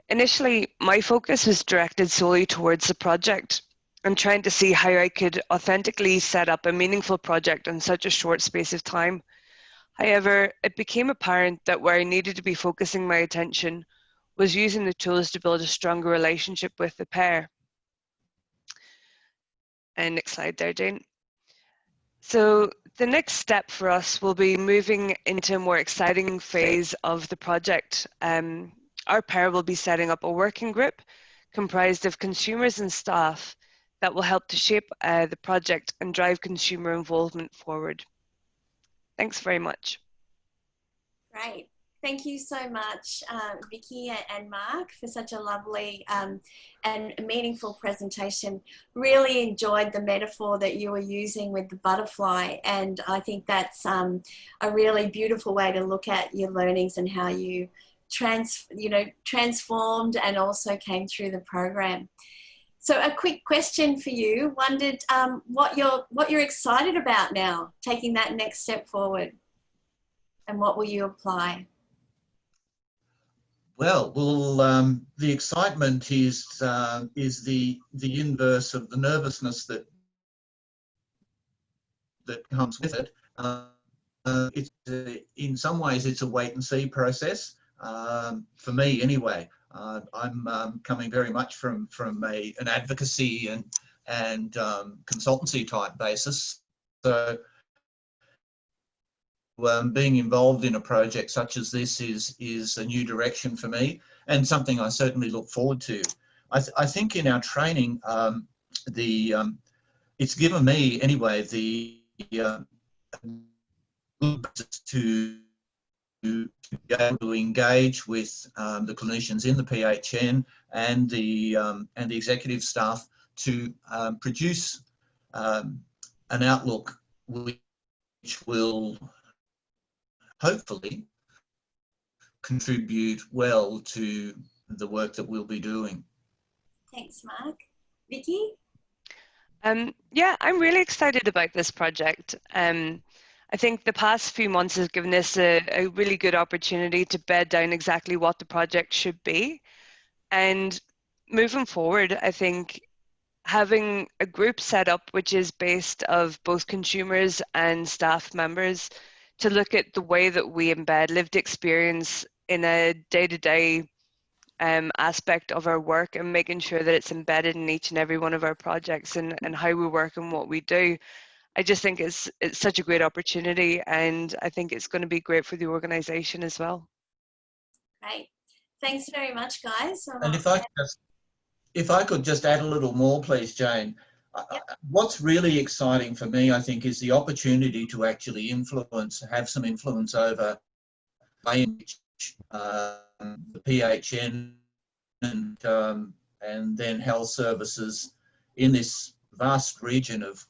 Initially, my focus was directed solely towards the project and trying to see how I could authentically set up a meaningful project in such a short space of time. However, it became apparent that where I needed to be focusing my attention was using the tools to build a stronger relationship with the pair. And next slide there, Jane. So the next step for us will be moving into a more exciting phase of the project. Our pair will be setting up a working group comprised of consumers and staff that will help to shape the project and drive consumer involvement forward. Thanks very much. Great. Thank you so much, Vicky and Mark, for such a lovely and meaningful presentation. Really enjoyed the metaphor that you were using with the butterfly, and I think that's a really beautiful way to look at your learnings and how you transformed and also came through the program. So a quick question for you. Wondered what you're excited about now, taking that next step forward, and what will you apply? Well, the excitement is the inverse of the nervousness that comes with it. In some ways, it's a wait and see process. For me, anyway. I'm coming very much from an advocacy and consultancy type basis. So being involved in a project such as this is a new direction for me and something I certainly look forward to. I think in our training, it's given me anyway the to be able to engage with the clinicians in the PHN and the executive staff to produce an outlook which will hopefully contribute well to the work that we'll be doing. Thanks, Mark. Vicky? Yeah, I'm really excited about this project. I think the past few months has given us a really good opportunity to bed down exactly what the project should be. And moving forward, I think having a group set up which is based of both consumers and staff members to look at the way that we embed lived experience in a day-to-day aspect of our work and making sure that it's embedded in each and every one of our projects and how we work and what we do. I just think it's such a great opportunity, and I think it's going to be great for the organisation as well. Great. Thanks very much, guys. And if I could just add a little more, please, Jane. Yep. What's really exciting for me, I think, is the opportunity to actually have some influence over the PHN and then health services in this vast region of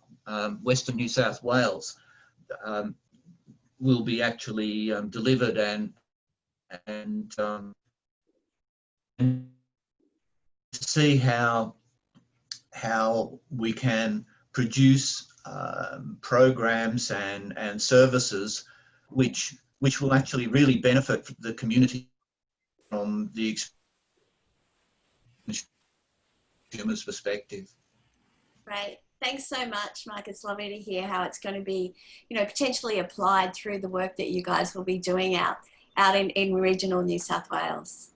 Western New South Wales will be actually delivered and to see how we can produce programs and services which will actually really benefit the community from the consumer's perspective. Great. Thanks so much, Mike. It's lovely to hear how it's going to be, you know, potentially applied through the work that you guys will be doing out in regional New South Wales.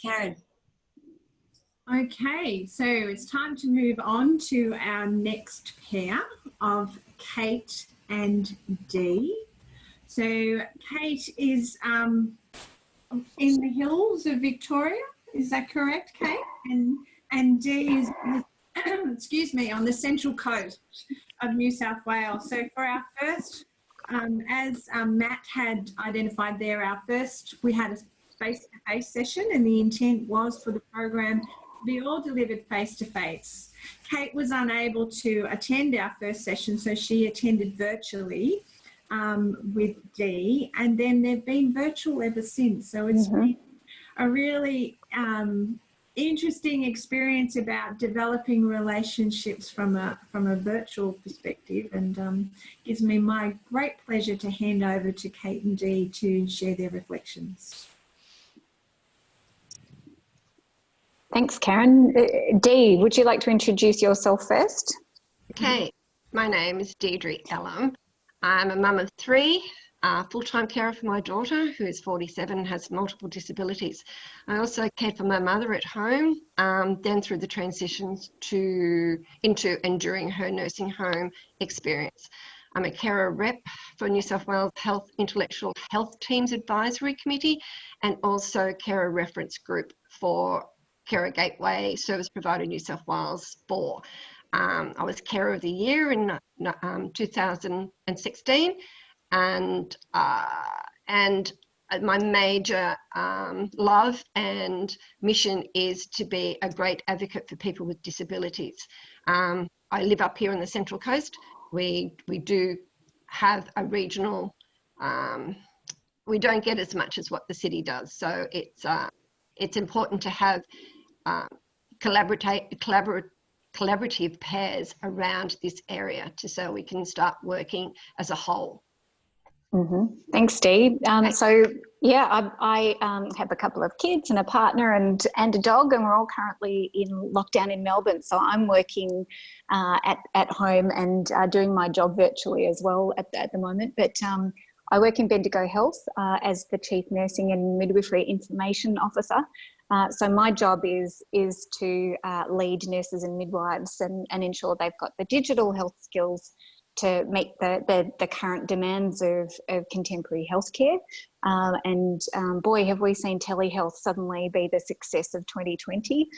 Karen. Okay, so it's time to move on to our next pair of Kate and Dee. So Kate is in the hills of Victoria, is that correct, Kate? And Dee is, excuse me, on the central coast of New South Wales. So for our first, as Matt had identified there, we had a face-to-face session, and the intent was for the program to be all delivered face-to-face. Kate was unable to attend our first session, so she attended virtually with Dee, and then they've been virtual ever since. So it's been a really interesting experience about developing relationships from a virtual perspective, and gives me my great pleasure to hand over to Kate and Dee to share their reflections. Thanks, Karen. Dee, would you like to introduce yourself first? Okay, my name is Deirdre Elam. I'm a mum of 3, full-time carer for my daughter, who is 47 and has multiple disabilities. I also cared for my mother at home, then through the transitions into and during her nursing home experience. I'm a carer rep for New South Wales Health Intellectual Health Teams Advisory Committee, and also carer reference group for Carer Gateway Service Provider New South Wales 4. I was Carer of the Year in 2016, and my major love and mission is to be a great advocate for people with disabilities. I live up here on the Central Coast. We do have a regional, we don't get as much as what the city does, so it's important to have collaborative pairs around this area so we can start working as a whole. Thanks, Dee. So yeah, I have a couple of kids and a partner and a dog, and we're all currently in lockdown in Melbourne. So I'm working at home and doing my job virtually as well at the moment. But I work in Bendigo Health as the Chief Nursing and Midwifery Information Officer. So my job is to lead nurses and midwives and ensure they've got the digital health skills to meet the current demands of contemporary healthcare. Boy, have we seen telehealth suddenly be the success of 2020.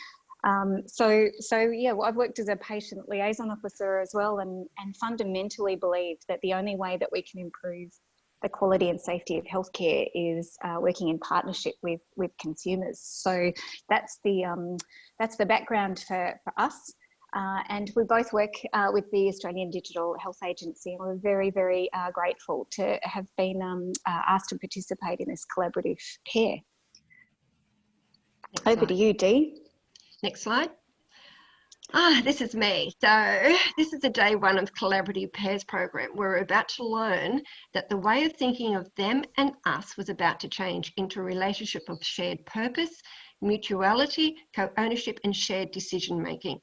So yeah, well, I've worked as a patient liaison officer as well, and fundamentally believe that the only way that we can improve the quality and safety of healthcare is working in partnership with consumers. So that's the background for us. And we both work with the Australian Digital Health Agency, and we're very, very grateful to have been asked to participate in this collaborative pair. Over to you, Dee. Next slide. This is me. So this is the day 1 of Collaborative Pairs program. We're about to learn that the way of thinking of them and us was about to change into a relationship of shared purpose, mutuality, co-ownership, and shared decision-making.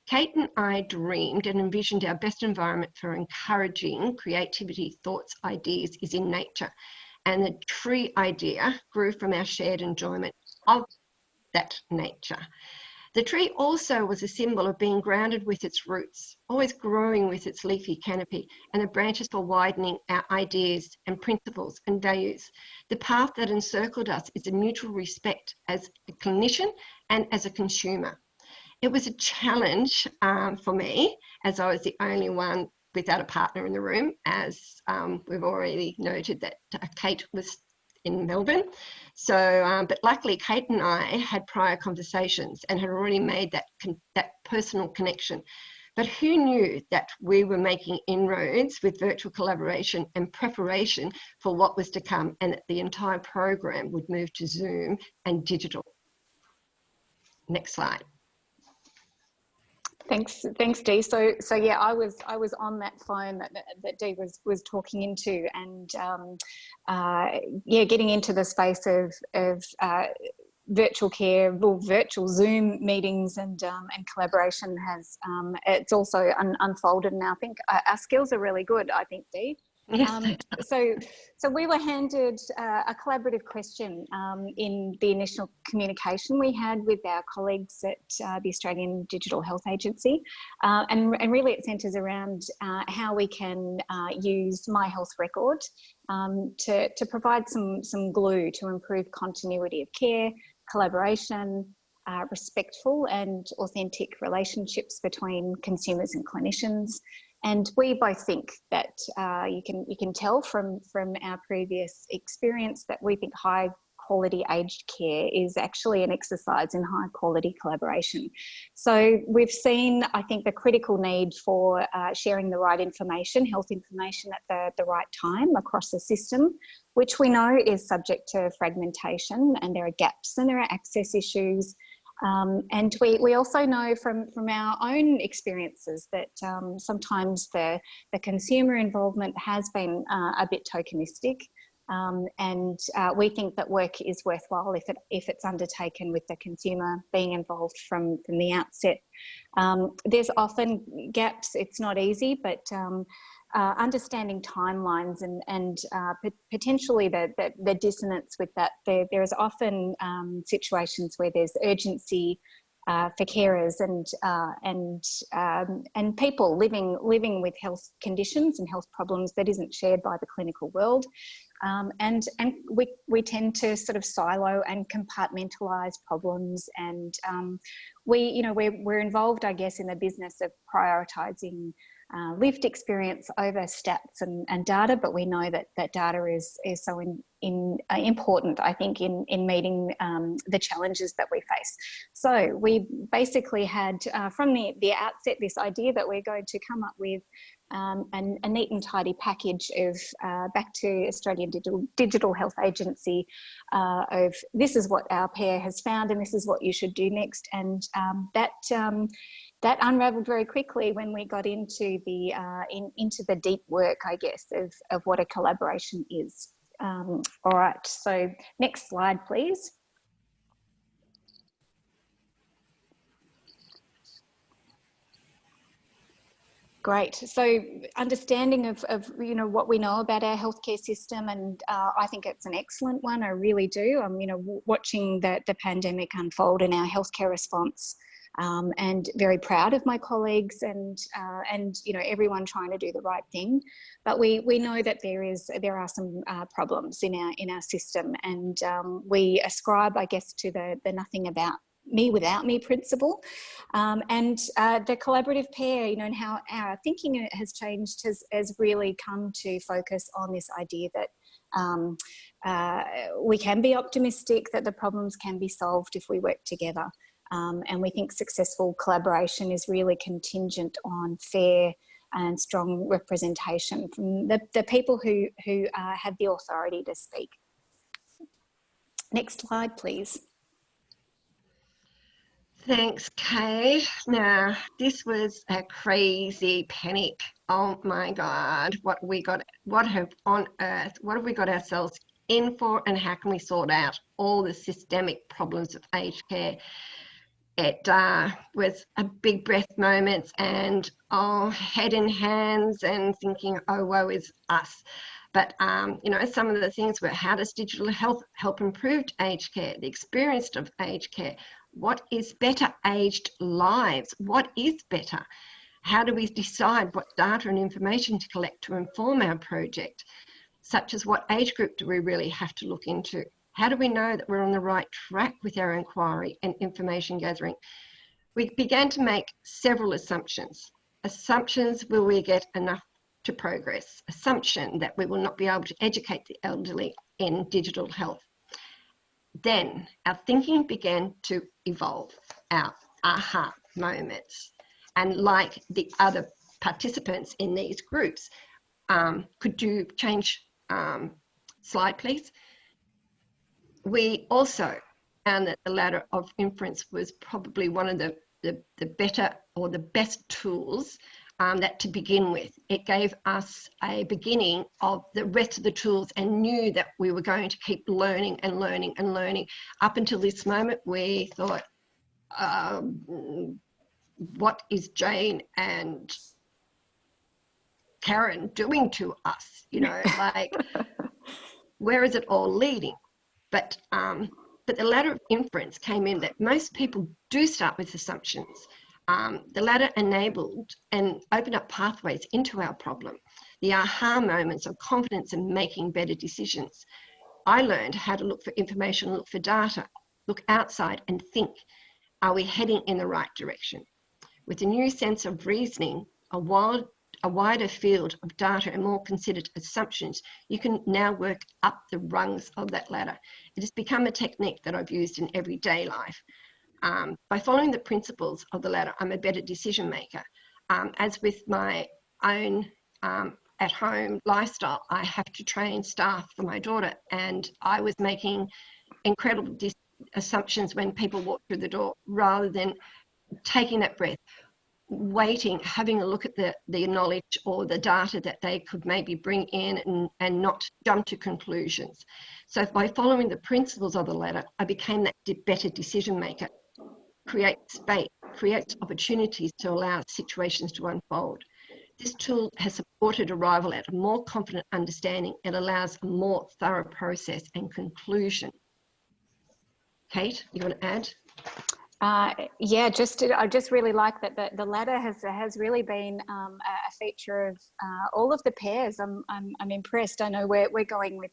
Kate and I dreamed and envisioned our best environment for encouraging creativity, thoughts, ideas is in nature. And the tree idea grew from our shared enjoyment of that nature. The tree also was a symbol of being grounded with its roots, always growing with its leafy canopy, and the branches for widening our ideas and principles and values. The path that encircled us is a mutual respect as a clinician and as a consumer. It was a challenge for me, as I was the only one without a partner in the room, as we've already noted that Kate was in Melbourne. So, but luckily Kate and I had prior conversations and had already made that personal connection. But who knew that we were making inroads with virtual collaboration and preparation for what was to come, and that the entire program would move to Zoom and digital. Next slide. Thanks, Dee. So yeah, I was on that phone that Dee was talking into, and yeah, getting into the space of virtual care, virtual Zoom meetings, and collaboration has it's also unfolded, and I think our skills are really good. I think, Dee. Yes. So we were handed a collaborative question in the initial communication we had with our colleagues at the Australian Digital Health Agency, and really it centres around how we can use My Health Record to provide some glue to improve continuity of care, collaboration, respectful and authentic relationships between consumers and clinicians. And we both think that you can tell from our previous experience that we think high quality aged care is actually an exercise in high quality collaboration. So we've seen, I think, the critical need for sharing the right information, health information at the right time across the system, which we know is subject to fragmentation, and there are gaps and there are access issues. And we also know from our own experiences that sometimes the consumer involvement has been a bit tokenistic, and we think that work is worthwhile if it's undertaken with the consumer being involved from the outset. There's often gaps. It's not easy, but understanding timelines and potentially the dissonance with that. There is often situations where there's urgency for carers and people living with health conditions and health problems that isn't shared by the clinical world, and we tend to sort of silo and compartmentalise problems, and we're involved, I guess, in the business of prioritising lived experience over stats and data, but we know that data is so important, I think, in meeting the challenges that we face. So we basically had from the outset this idea that we're going to come up with a neat and tidy package of back to Australian Digital Health Agency of this is what our pair has found and this is what you should do next, and that unravelled very quickly when we got into the deep work, I guess, of what a collaboration is. All right, so next slide, please. Great. So understanding of what we know about our healthcare system, and I think it's an excellent one. I really do. I'm watching the pandemic unfold and our healthcare response. And very proud of my colleagues and everyone trying to do the right thing, but we know that there are some problems in our system, and we ascribe, I guess, to the nothing about me without me principle, and the collaborative pair, and how our thinking has changed has really come to focus on this idea that we can be optimistic, that the problems can be solved if we work together. And we think successful collaboration is really contingent on fair and strong representation from the people who have the authority to speak. Next slide, please. Thanks, Kate. Now, this was a crazy panic. Oh my God, what on earth have we got ourselves in for, and how can we sort out all the systemic problems of aged care? It was a big breath moment, and head in hands and thinking, oh, woe is us. But, some of the things were, how does digital health help improve aged care, the experience of aged care? What is better aged lives? What is better? How do we decide what data and information to collect to inform our project? Such as what age group do we really have to look into? How do we know that we're on the right track with our inquiry and information gathering? We began to make several assumptions. Assumptions, will we get enough to progress? Assumption that we will not be able to educate the elderly in digital health. Then our thinking began to evolve, our aha moments. And like the other participants in these groups, could you change slide, please? We also found that the ladder of inference was probably one of the the better or the best tools that to begin with. It gave us a beginning of the rest of the tools and knew that we were going to keep learning and learning and learning. Up until this moment, we thought, what is Jane and Karen doing to us? You know, like, where is it all leading? But the ladder of inference came in that most people do start with assumptions. The ladder enabled and opened up pathways into our problem, the aha moments of confidence in making better decisions. I learned how to look for information, look for data, look outside and think, are we heading in the right direction? With a new sense of reasoning, a wider field of data and more considered assumptions, you can now work up the rungs of that ladder. It has become a technique that I've used in everyday life. By following the principles of the ladder, I'm a better decision maker. As with my own at-home lifestyle, I have to train staff for my daughter, and I was making incredible assumptions when people walk through the door, rather than taking that breath, waiting, having a look at the knowledge or the data that they could maybe bring in and not jump to conclusions. So by following the principles of the ladder, I became that better decision maker. Create space, creates opportunities to allow situations to unfold. This tool has supported arrival at a more confident understanding. It allows a more thorough process and conclusion. Kate, you want to add? Yeah, I just really like that the ladder has really been a feature of all of the pairs. I'm impressed. I know we're going with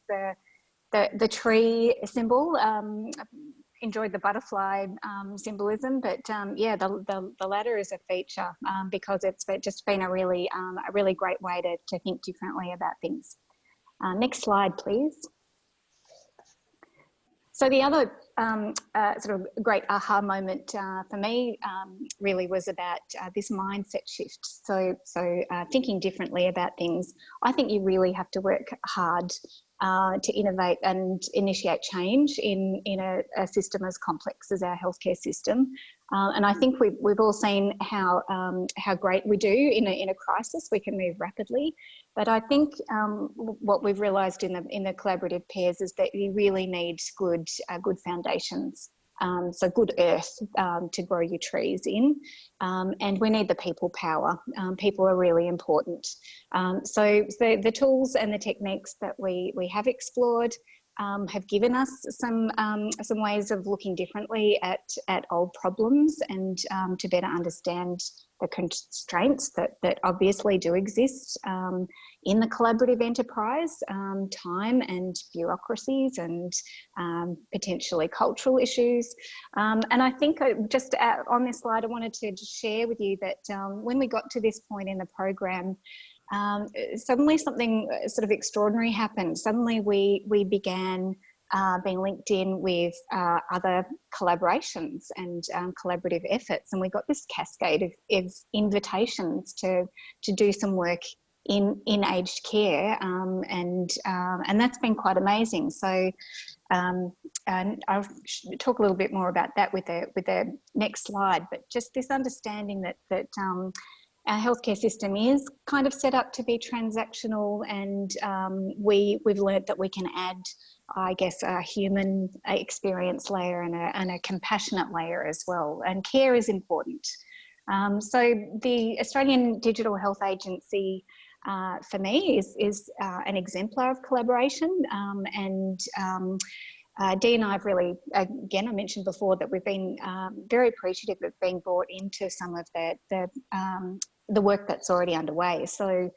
the tree symbol. Enjoyed the butterfly symbolism, but yeah, the ladder is a feature because it's just been a really great way to think differently about things. Next slide, please. So the other sort of great aha moment for me really was about this mindset shift. So thinking differently about things. I think you really have to work hard to innovate and initiate change in a system as complex as our healthcare system. And I think we've all seen how great we do in a crisis. We can move rapidly, but I think what we've realised in the collaborative pairs is that you really need good foundations. So good earth to grow your trees in, and we need the people power. People are really important. So the tools and the techniques that we have explored have given us some ways of looking differently at old problems and to better understand the constraints that obviously do exist in the collaborative enterprise, time and bureaucracies and potentially cultural issues. And I think just on this slide, I wanted to just share with you that when we got to this point in the program, suddenly something sort of extraordinary happened. Suddenly we began being linked in with other collaborations and collaborative efforts, and we got this cascade of invitations to do some work in aged care, and that's been quite amazing. So and I'll talk a little bit more about that with the next slide, but just this understanding that our healthcare system is kind of set up to be transactional, and we've learnt that we can add, I guess, a human experience layer and a compassionate layer as well. And care is important. So the Australian Digital Health Agency, for me, is an exemplar of collaboration. Dee and I have really, again, I mentioned before that we've been very appreciative of being brought into some of the work that's already underway. So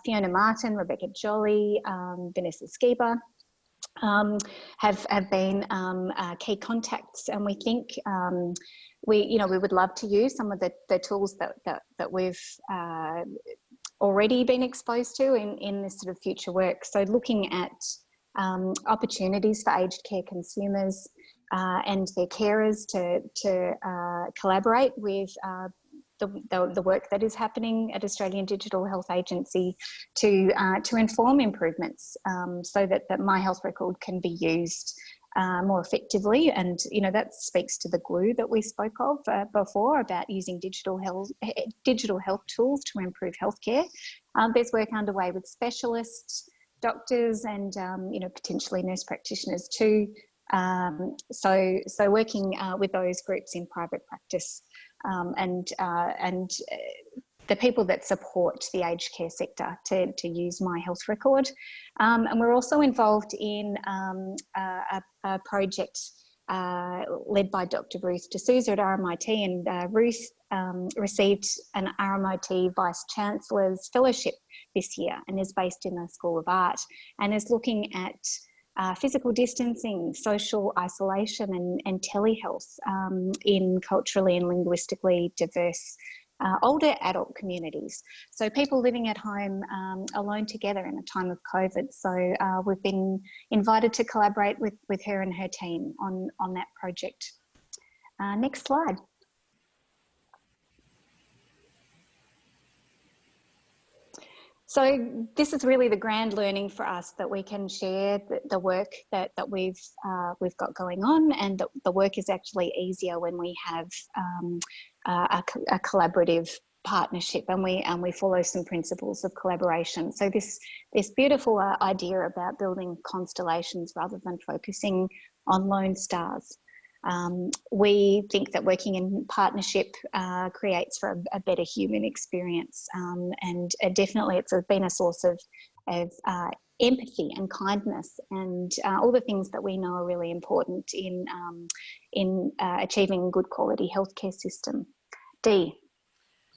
Fiona Martin, Rebecca Jolly, Vanessa Skiba have been key contacts, and we think we would love to use some of the tools that we've already been exposed to in this sort of future work. So looking at opportunities for aged care consumers and their carers to collaborate with the work that is happening at Australian Digital Health Agency to inform improvements so that My Health Record can be used more effectively. And, you know, that speaks to the glue that we spoke of before about using digital health tools to improve healthcare. There's work underway with specialists, doctors, and, you know, potentially nurse practitioners too. So working with those groups in private practice and the people that support the aged care sector to use My Health Record. And we're also involved in a project led by Dr. Ruth D'Souza at RMIT, and Ruth received an RMIT Vice Chancellor's Fellowship this year and is based in the School of Art and is looking at physical distancing, social isolation and telehealth in culturally and linguistically diverse older adult communities. So people living at home alone together in a time of COVID. So we've been invited to collaborate with her and her team on that project. Next slide. So this is really the grand learning for us, that we can share the work that we've got going on, and the work is actually easier when we have a collaborative partnership and we follow some principles of collaboration. So this beautiful idea about building constellations rather than focusing on lone stars. We think that working in partnership creates for a better human experience, and definitely it's been a source of empathy and kindness, and all the things that we know are really important in achieving a good quality healthcare system. Dee.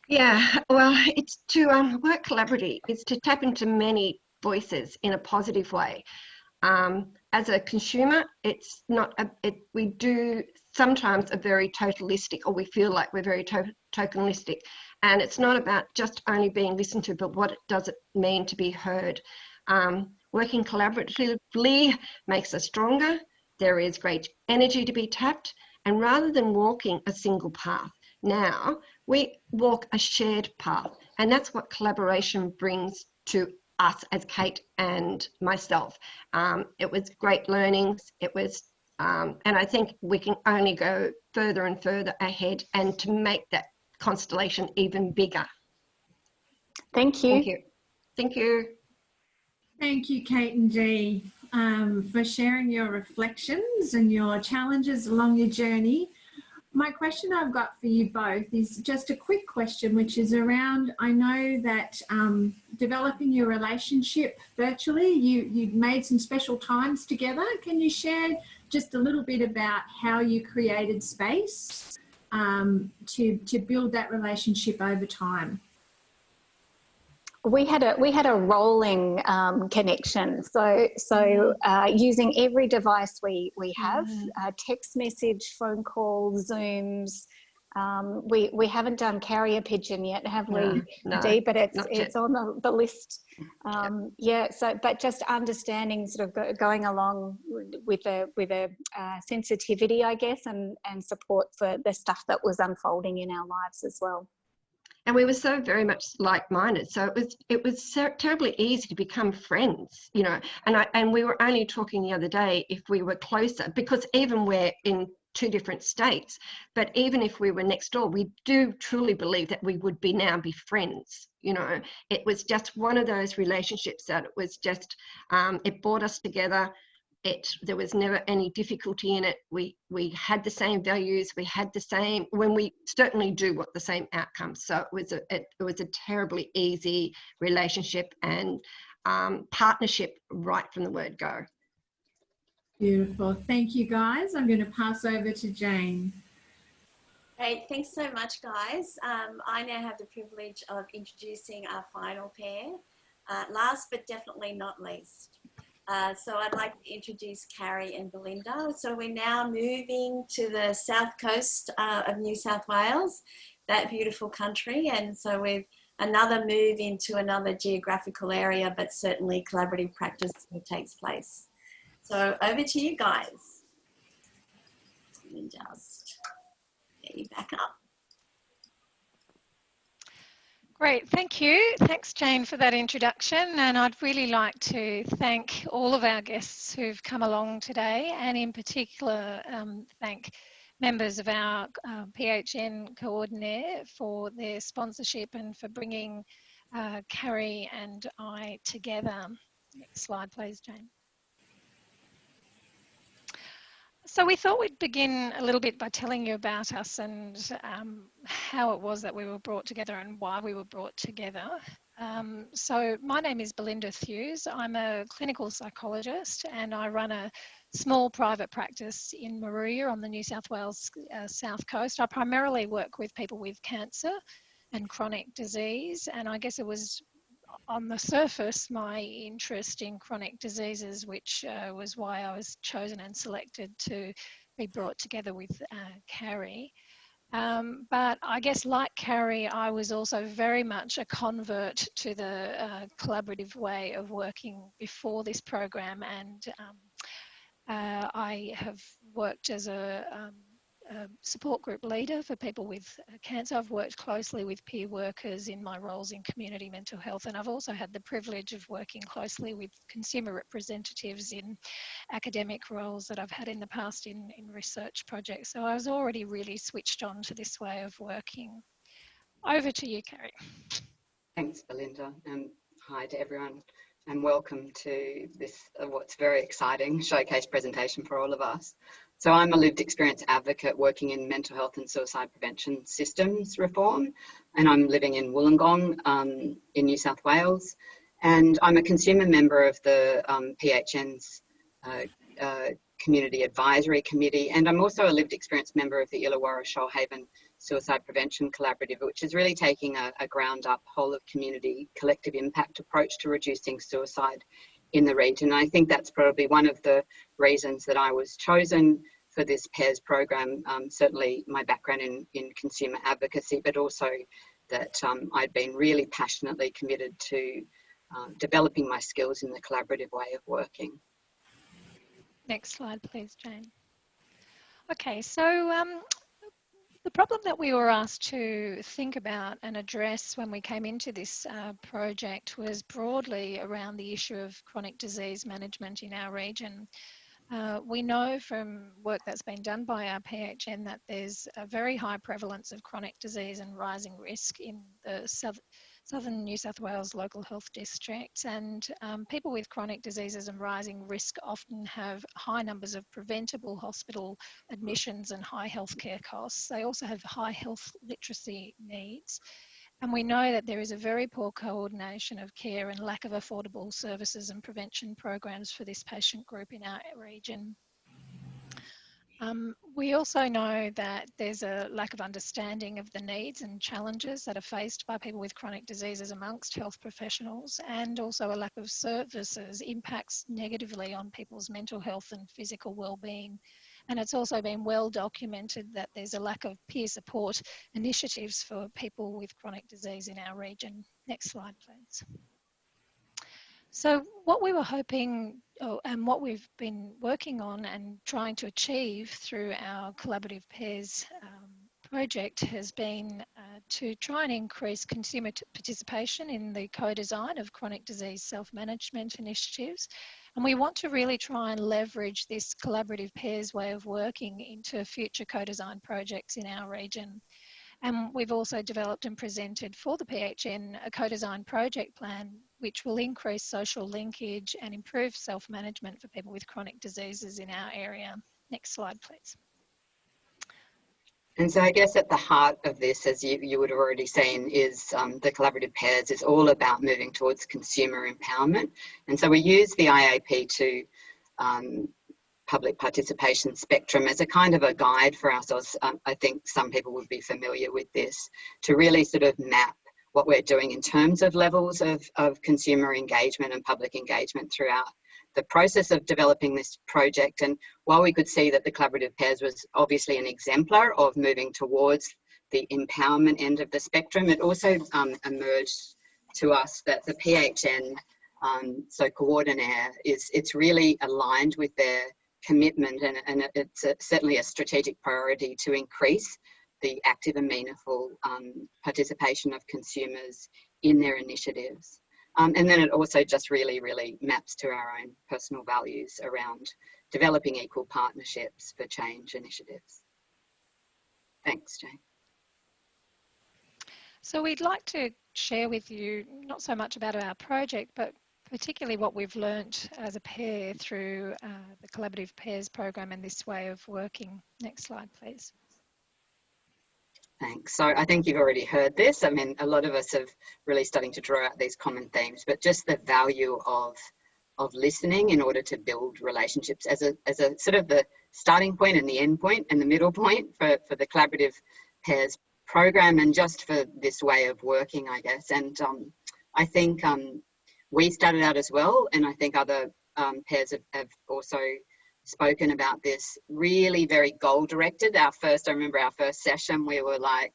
Yeah, well, it's to work collaboratively. It's to tap into many voices in a positive way. As a consumer, it's not we do sometimes a very totalistic, or we feel like we're very tokenistic, and it's not about just only being listened to, but what does it mean to be heard. Working collaboratively makes us stronger. There is great energy to be tapped, and rather than walking a single path, now we walk a shared path, and that's what collaboration brings to us as Kate and myself. It was great learnings. It was, and I think we can only go further and further ahead, and to make that constellation even bigger. Thank you. Thank you. Thank you. Thank you, Kate and Dee, for sharing your reflections and your challenges along your journey. My question I've got for you both is just a quick question, which is around, I know that developing your relationship virtually, you made some special times together. Can you share just a little bit about how you created space to build that relationship over time? We had a rolling connection. So using every device we have, text message, phone calls, Zooms. We haven't done carrier pigeon yet, have we, Dee? But it's on the list. Yeah. So, but just understanding, sort of going along with a sensitivity, I guess, and support for the stuff that was unfolding in our lives as well. And we were so very much like-minded, so it was so terribly easy to become friends, you know. And we were only talking the other day if we were closer, because even we're in two different states, but even if we were next door, we do truly believe that we would now be friends. You know, it was just one of those relationships that it was just it brought us together. There was never any difficulty in it. We had the same values. We had the same, when we certainly do want the same outcomes. So it was a terribly easy relationship and partnership right from the word go. Beautiful. Thank you, guys. I'm going to pass over to Jane. Great, thanks so much, guys. I now have the privilege of introducing our final pair. Last but definitely not least. So I'd like to introduce Carrie and Belinda. So we're now moving to the south coast of New South Wales, that beautiful country. And so we've another move into another geographical area, but certainly collaborative practice takes place. So over to you guys. Let me just get you back up. Great, thank you. Thanks, Jane, for that introduction. And I'd really like to thank all of our guests who've come along today, and in particular, thank members of our PHN coordinator for their sponsorship and for bringing Carrie and I together. Next slide, please, Jane. So we thought we'd begin a little bit by telling you about us and how it was that we were brought together and why we were brought together. So my name is Belinda Thews. I'm a clinical psychologist and I run a small private practice in Moruya on the New South Wales south coast. I primarily work with people with cancer and chronic disease, and I guess it was on the surface my interest in chronic diseases, which was why I was chosen and selected to be brought together with Carrie. But I guess like Carrie, I was also very much a convert to the collaborative way of working before this program, and I have worked as a support group leader for people with cancer. I've worked closely with peer workers in my roles in community mental health, and I've also had the privilege of working closely with consumer representatives in academic roles that I've had in the past in research projects. So I was already really switched on to this way of working. Over to you, Carrie. Thanks, Belinda, and hi to everyone, and welcome to this what's very exciting showcase presentation for all of us. So I'm a lived experience advocate working in mental health and suicide prevention systems reform, and I'm living in Wollongong in New South Wales, and I'm a consumer member of the PHN's Community Advisory Committee, and I'm also a lived experience member of the Illawarra Shoalhaven Suicide Prevention Collaborative, which is really taking a ground up whole of community collective impact approach to reducing suicide in the region. And I think that's probably one of the reasons that I was chosen for this PAIRS program, certainly my background in consumer advocacy, but also that I'd been really passionately committed to developing my skills in the collaborative way of working. Next slide, please, Jane. Okay, so the problem that we were asked to think about and address when we came into this project was broadly around the issue of chronic disease management in our region. We know from work that's been done by our PHN that there's a very high prevalence of chronic disease and rising risk in the southern New South Wales local health districts, and people with chronic diseases and rising risk often have high numbers of preventable hospital admissions and high healthcare costs. They also have high health literacy needs. And we know that there is a very poor coordination of care and lack of affordable services and prevention programs for this patient group in our region. We also know that there's a lack of understanding of the needs and challenges that are faced by people with chronic diseases amongst health professionals, and also a lack of services impacts negatively on people's mental health and physical well-being. And it's also been well documented that there's a lack of peer support initiatives for people with chronic disease in our region. Next slide, please. So what we were hoping, and what we've been working on and trying to achieve through our collaborative PAIRS project has been to try and increase consumer participation in the co-design of chronic disease self-management initiatives. And we want to really try and leverage this collaborative PAIRS way of working into future co-design projects in our region. And we've also developed and presented for the PHN a co-design project plan which will increase social linkage and improve self-management for people with chronic diseases in our area. Next slide, please. And so I guess at the heart of this, as you would have already seen, is the collaborative PAIRS is all about moving towards consumer empowerment. And so we use the IAP2 public participation spectrum as a kind of a guide for ourselves. I think some people would be familiar with this, to really sort of map what we're doing in terms of levels of consumer engagement and public engagement throughout the process of developing this project. And while we could see that the collaborative PAIRS was obviously an exemplar of moving towards the empowerment end of the spectrum, it also emerged to us that the PHN, so coordinator, it's really aligned with their commitment, and it's certainly a strategic priority to increase the active and meaningful participation of consumers in their initiatives. And then it also just really, really maps to our own personal values around developing equal partnerships for change initiatives. Thanks, Jane. So we'd like to share with you not so much about our project, but particularly what we've learnt as a pair through the Collaborative Pairs program and this way of working. Next slide, please. Thanks. So I think you've already heard this. I mean, a lot of us have really starting to draw out these common themes, but just the value of listening in order to build relationships as a sort of the starting point and the end point and the middle point for the Collaborative Pairs program, and just for this way of working, I guess. And I think we started out as well, and I think other pairs have also spoken about this, really very goal directed. I remember our first session, we were like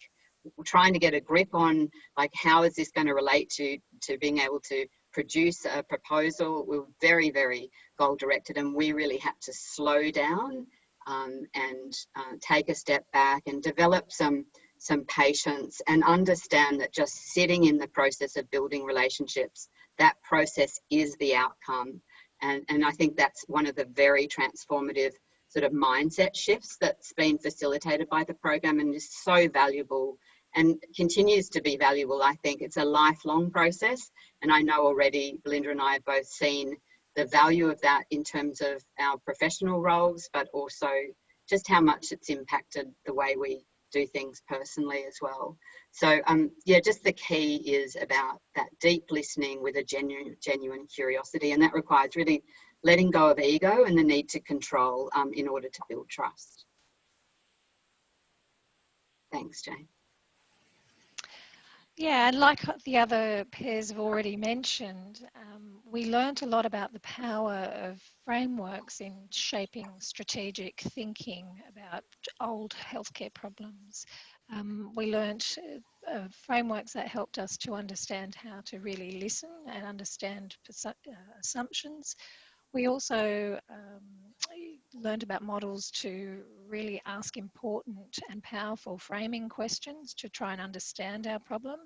trying to get a grip on like, how is this going to relate to being able to produce a proposal. We were very, very goal directed, and we really had to slow down and take a step back and develop some patience and understand that just sitting in the process of building relationships, that process is the outcome. And I think that's one of the very transformative sort of mindset shifts that's been facilitated by the program, and is so valuable and continues to be valuable. I think it's a lifelong process, and I know already Belinda and I have both seen the value of that in terms of our professional roles, but also just how much it's impacted the way we do things personally as well. So yeah, just the key is about that deep listening with a genuine curiosity, and that requires really letting go of ego and the need to control in order to build trust. Thanks, Jane. Yeah, and like the other pairs have already mentioned, we learnt a lot about the power of frameworks in shaping strategic thinking about old healthcare problems. We learnt frameworks that helped us to understand how to really listen and understand assumptions. We also learned about models to really ask important and powerful framing questions to try and understand our problem,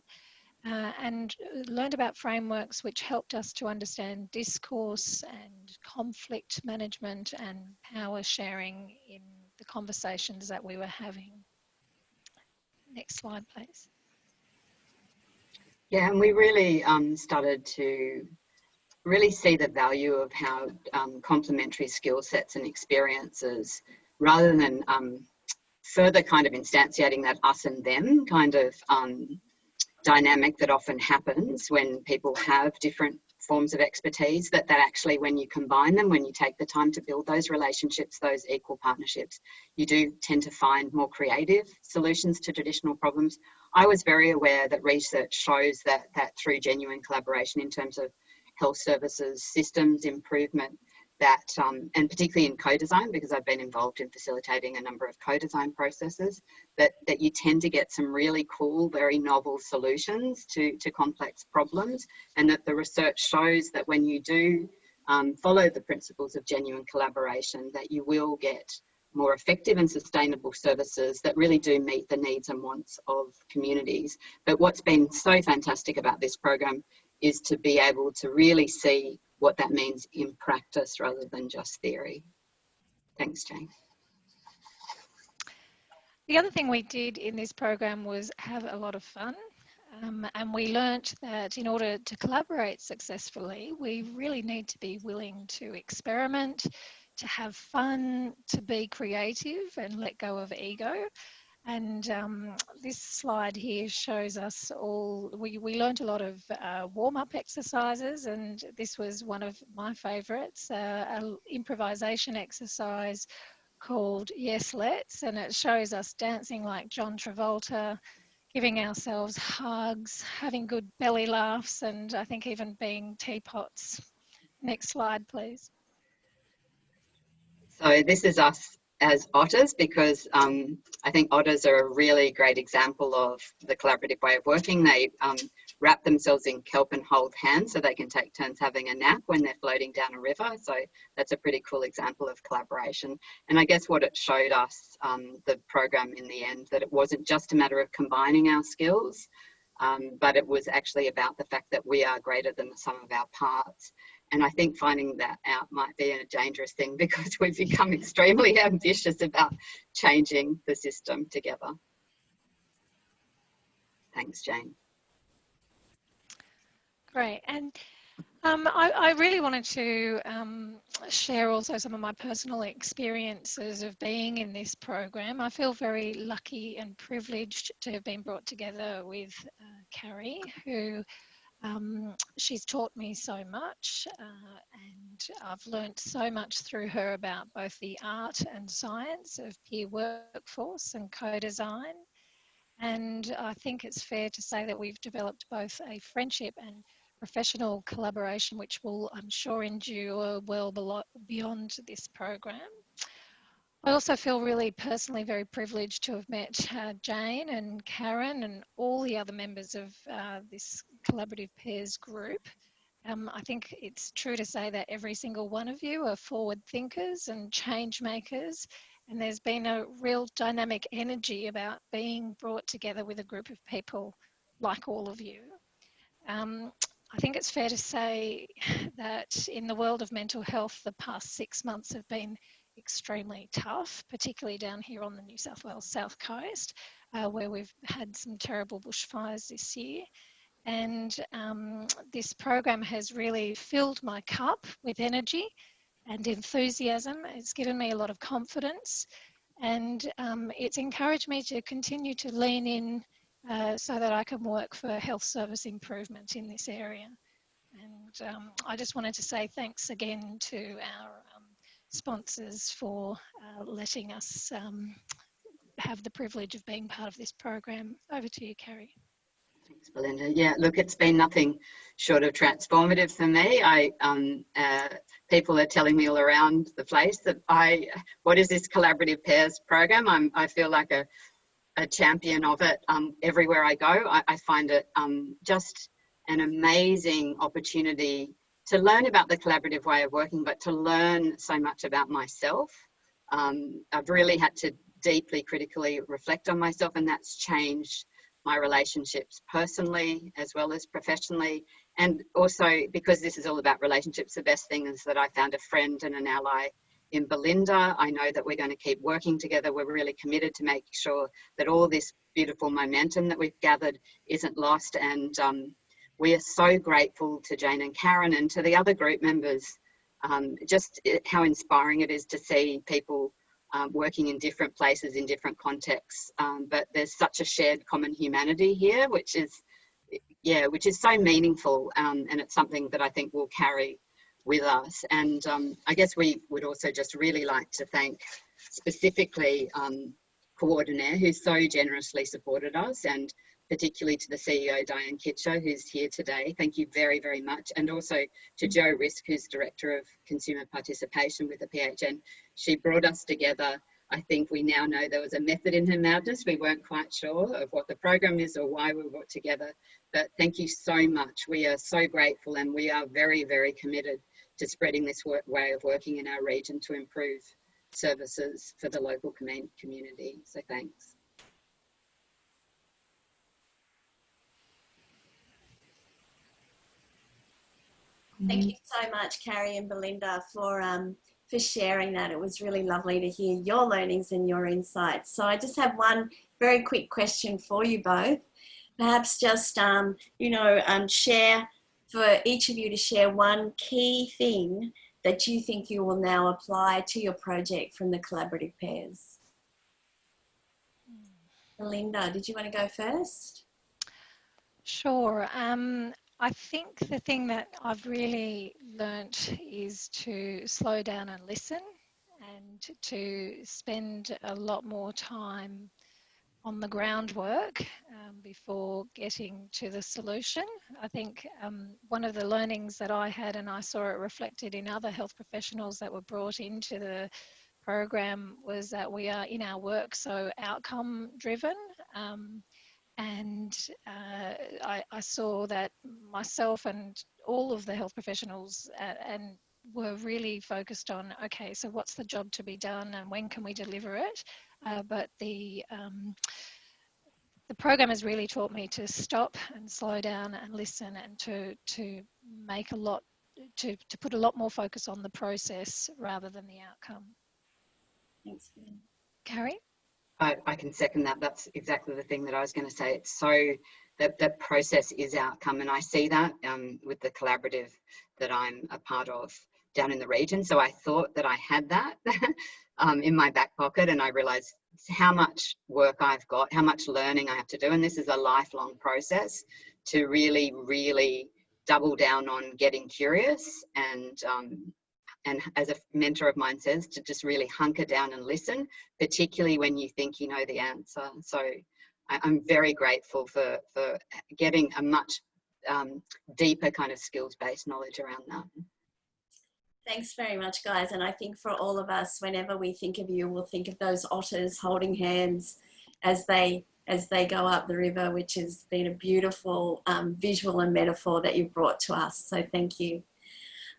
and learned about frameworks which helped us to understand discourse and conflict management and power sharing in the conversations that we were having. Next slide, please. Yeah, and we really started to really see the value of how complementary skill sets and experiences, rather than further kind of instantiating that us and them kind of dynamic that often happens when people have different forms of expertise, that actually when you combine them, when you take the time to build those relationships, those equal partnerships, you do tend to find more creative solutions to traditional problems. I was very aware that research shows that through genuine collaboration in terms of health services, systems improvement, that, and particularly in co-design, because I've been involved in facilitating a number of co-design processes, that you tend to get some really cool, very novel solutions to complex problems, and that the research shows that when you do follow the principles of genuine collaboration, that you will get more effective and sustainable services that really do meet the needs and wants of communities. But what's been so fantastic about this program is to be able to really see what that means in practice rather than just theory. Thanks, Jane. The other thing we did in this program was have a lot of fun. And we learnt that in order to collaborate successfully, we really need to be willing to experiment, to have fun, to be creative and let go of ego. And this slide here shows us all, we learnt a lot of warm-up exercises, and this was one of my favourites, an improvisation exercise called Yes Let's, and it shows us dancing like John Travolta, giving ourselves hugs, having good belly laughs, and I think even being teapots. Next slide, please. So this is us as otters, because I think otters are a really great example of the collaborative way of working. They wrap themselves in kelp and hold hands so they can take turns having a nap when they're floating down a river. So that's a pretty cool example of collaboration. And I guess what it showed us, the program in the end, that it wasn't just a matter of combining our skills, but it was actually about the fact that we are greater than the sum of our parts. And I think finding that out might be a dangerous thing because we've become extremely ambitious about changing the system together. Thanks, Jane. Great. And I really wanted to share also some of my personal experiences of being in this program. I feel very lucky and privileged to have been brought together with Carrie, who she's taught me so much, and I've learnt so much through her about both the art and science of peer workforce and co-design. And I think it's fair to say that we've developed both a friendship and professional collaboration, which will, I'm sure, endure well beyond this program. I also feel really personally very privileged to have met Jane and Karen and all the other members of this Collaborative Pairs group. I think it's true to say that every single one of you are forward thinkers and change makers, and there's been a real dynamic energy about being brought together with a group of people like all of you. I think it's fair to say that in the world of mental health, the past 6 months have been extremely tough, particularly down here on the New South Wales South Coast, where we've had some terrible bushfires this year. And this program has really filled my cup with energy and enthusiasm. It's given me a lot of confidence, and it's encouraged me to continue to lean in so that I can work for health service improvement in this area. And I just wanted to say thanks again to our sponsors for letting us have the privilege of being part of this program. Over to you, Carrie. Thanks, Belinda. Yeah, look, it's been nothing short of transformative for me. People are telling me all around the place that what is this Collaborative Pairs program? I feel like a champion of it everywhere I go. I find it just an amazing opportunity to learn about the collaborative way of working, but to learn so much about myself. I've really had to deeply critically reflect on myself, and that's changed my relationships personally as well as professionally. And also, because this is all about relationships, the best thing is that I found a friend and an ally in Belinda. I know that we're going to keep working together. We're really committed to making sure that all this beautiful momentum that we've gathered isn't lost. And we are so grateful to Jane and Karen and to the other group members, just how inspiring it is to see people working in different places, in different contexts. But there's such a shared common humanity here, which is so meaningful. And it's something that I think we'll carry with us. And I guess we would also just really like to thank specifically Coordinaire, who's so generously supported us, and particularly to the CEO, Diane Kitcher, who's here today. Thank you very, very much. And also to Jo Risk, who's Director of Consumer Participation with the PHN. She brought us together. I think we now know there was a method in her madness. We weren't quite sure of what the program is or why we were brought together. But thank you so much. We are so grateful, and we are very, very committed to spreading this way of working in our region to improve services for the local community. So thanks. Thank you so much, Carrie and Belinda, for sharing that. It was really lovely to hear your learnings and your insights. So I just have one very quick question for you both. Perhaps just, share, for each of you to share one key thing that you think you will now apply to your project from the Collaborative Pairs. Belinda, did you want to go first? Sure. I think the thing that I've really learnt is to slow down and listen, and to spend a lot more time on the groundwork before getting to the solution. I think one of the learnings that I had, and I saw it reflected in other health professionals that were brought into the program, was that we are in our work so outcome driven. And I saw that myself and all of the health professionals and were really focused on, okay, so what's the job to be done and when can we deliver it? But the program has really taught me to stop and slow down and listen, and to make a lot, to put a lot more focus on the process rather than the outcome. Thanks. Carrie? I can second that. That's exactly the thing that I was going to say. It's so that process is outcome, and I see that with the collaborative that I'm a part of down in the region. So I thought that I had that in my back pocket, and I realised how much work I've got, how much learning I have to do, and this is a lifelong process to really double down on getting curious, and as a mentor of mine says, to just really hunker down and listen, particularly when you think you know the answer. So I'm very grateful for getting a much deeper kind of skills-based knowledge around that. Thanks very much, guys. And I think for all of us, whenever we think of you, we'll think of those otters holding hands as they go up the river, which has been a beautiful visual and metaphor that you've brought to us. So thank you.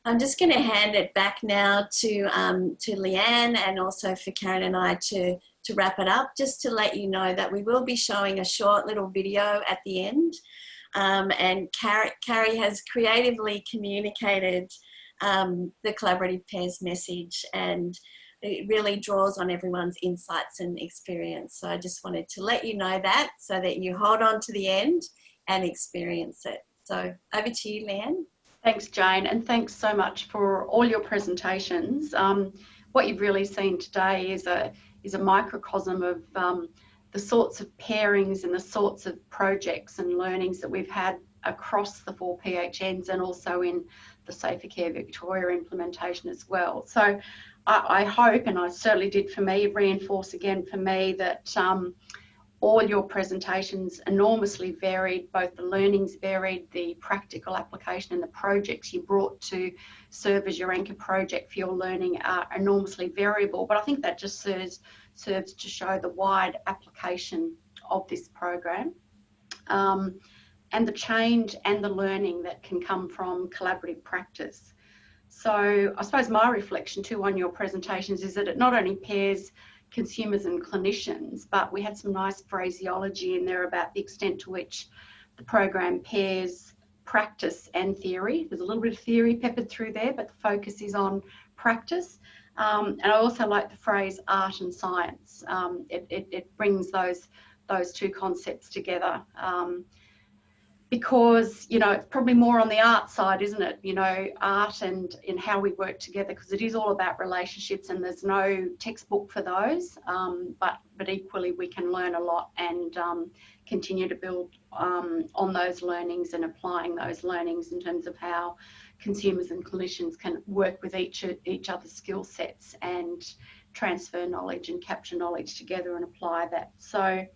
I'm just going to hand it back now to Leanne, and also for Karen and I to wrap it up, just to let you know that we will be showing a short little video at the end. And Carrie has creatively communicated the Collaborative Pairs message, and it really draws on everyone's insights and experience. So I just wanted to let you know that, so that you hold on to the end and experience it. So over to you, Leanne. Thanks, Jane, and thanks so much for all your presentations. What you've really seen today is a microcosm of the sorts of pairings and the sorts of projects and learnings that we've had across the 4 PHNs, and also in the Safer Care Victoria implementation as well. So I hope, and I certainly did for me, reinforce again for me that all your presentations enormously varied, both the learnings varied, the practical application and the projects you brought to serve as your anchor project for your learning are enormously variable. But I think that just serves to show the wide application of this program, and the change and the learning that can come from collaborative practice. So I suppose my reflection too on your presentations is that it not only pairs consumers and clinicians, but we had some nice phraseology in there about the extent to which the program pairs practice and theory. There's a little bit of theory peppered through there, but the focus is on practice. And I also like the phrase art and science. It brings those two concepts together. Because, you know, it's probably more on the art side, isn't it? You know, art and in how we work together, because it is all about relationships, and there's no textbook for those. But equally, we can learn a lot and continue to build on those learnings and applying those learnings in terms of how consumers and clinicians can work with each other's skill sets and transfer knowledge and capture knowledge together and apply that. So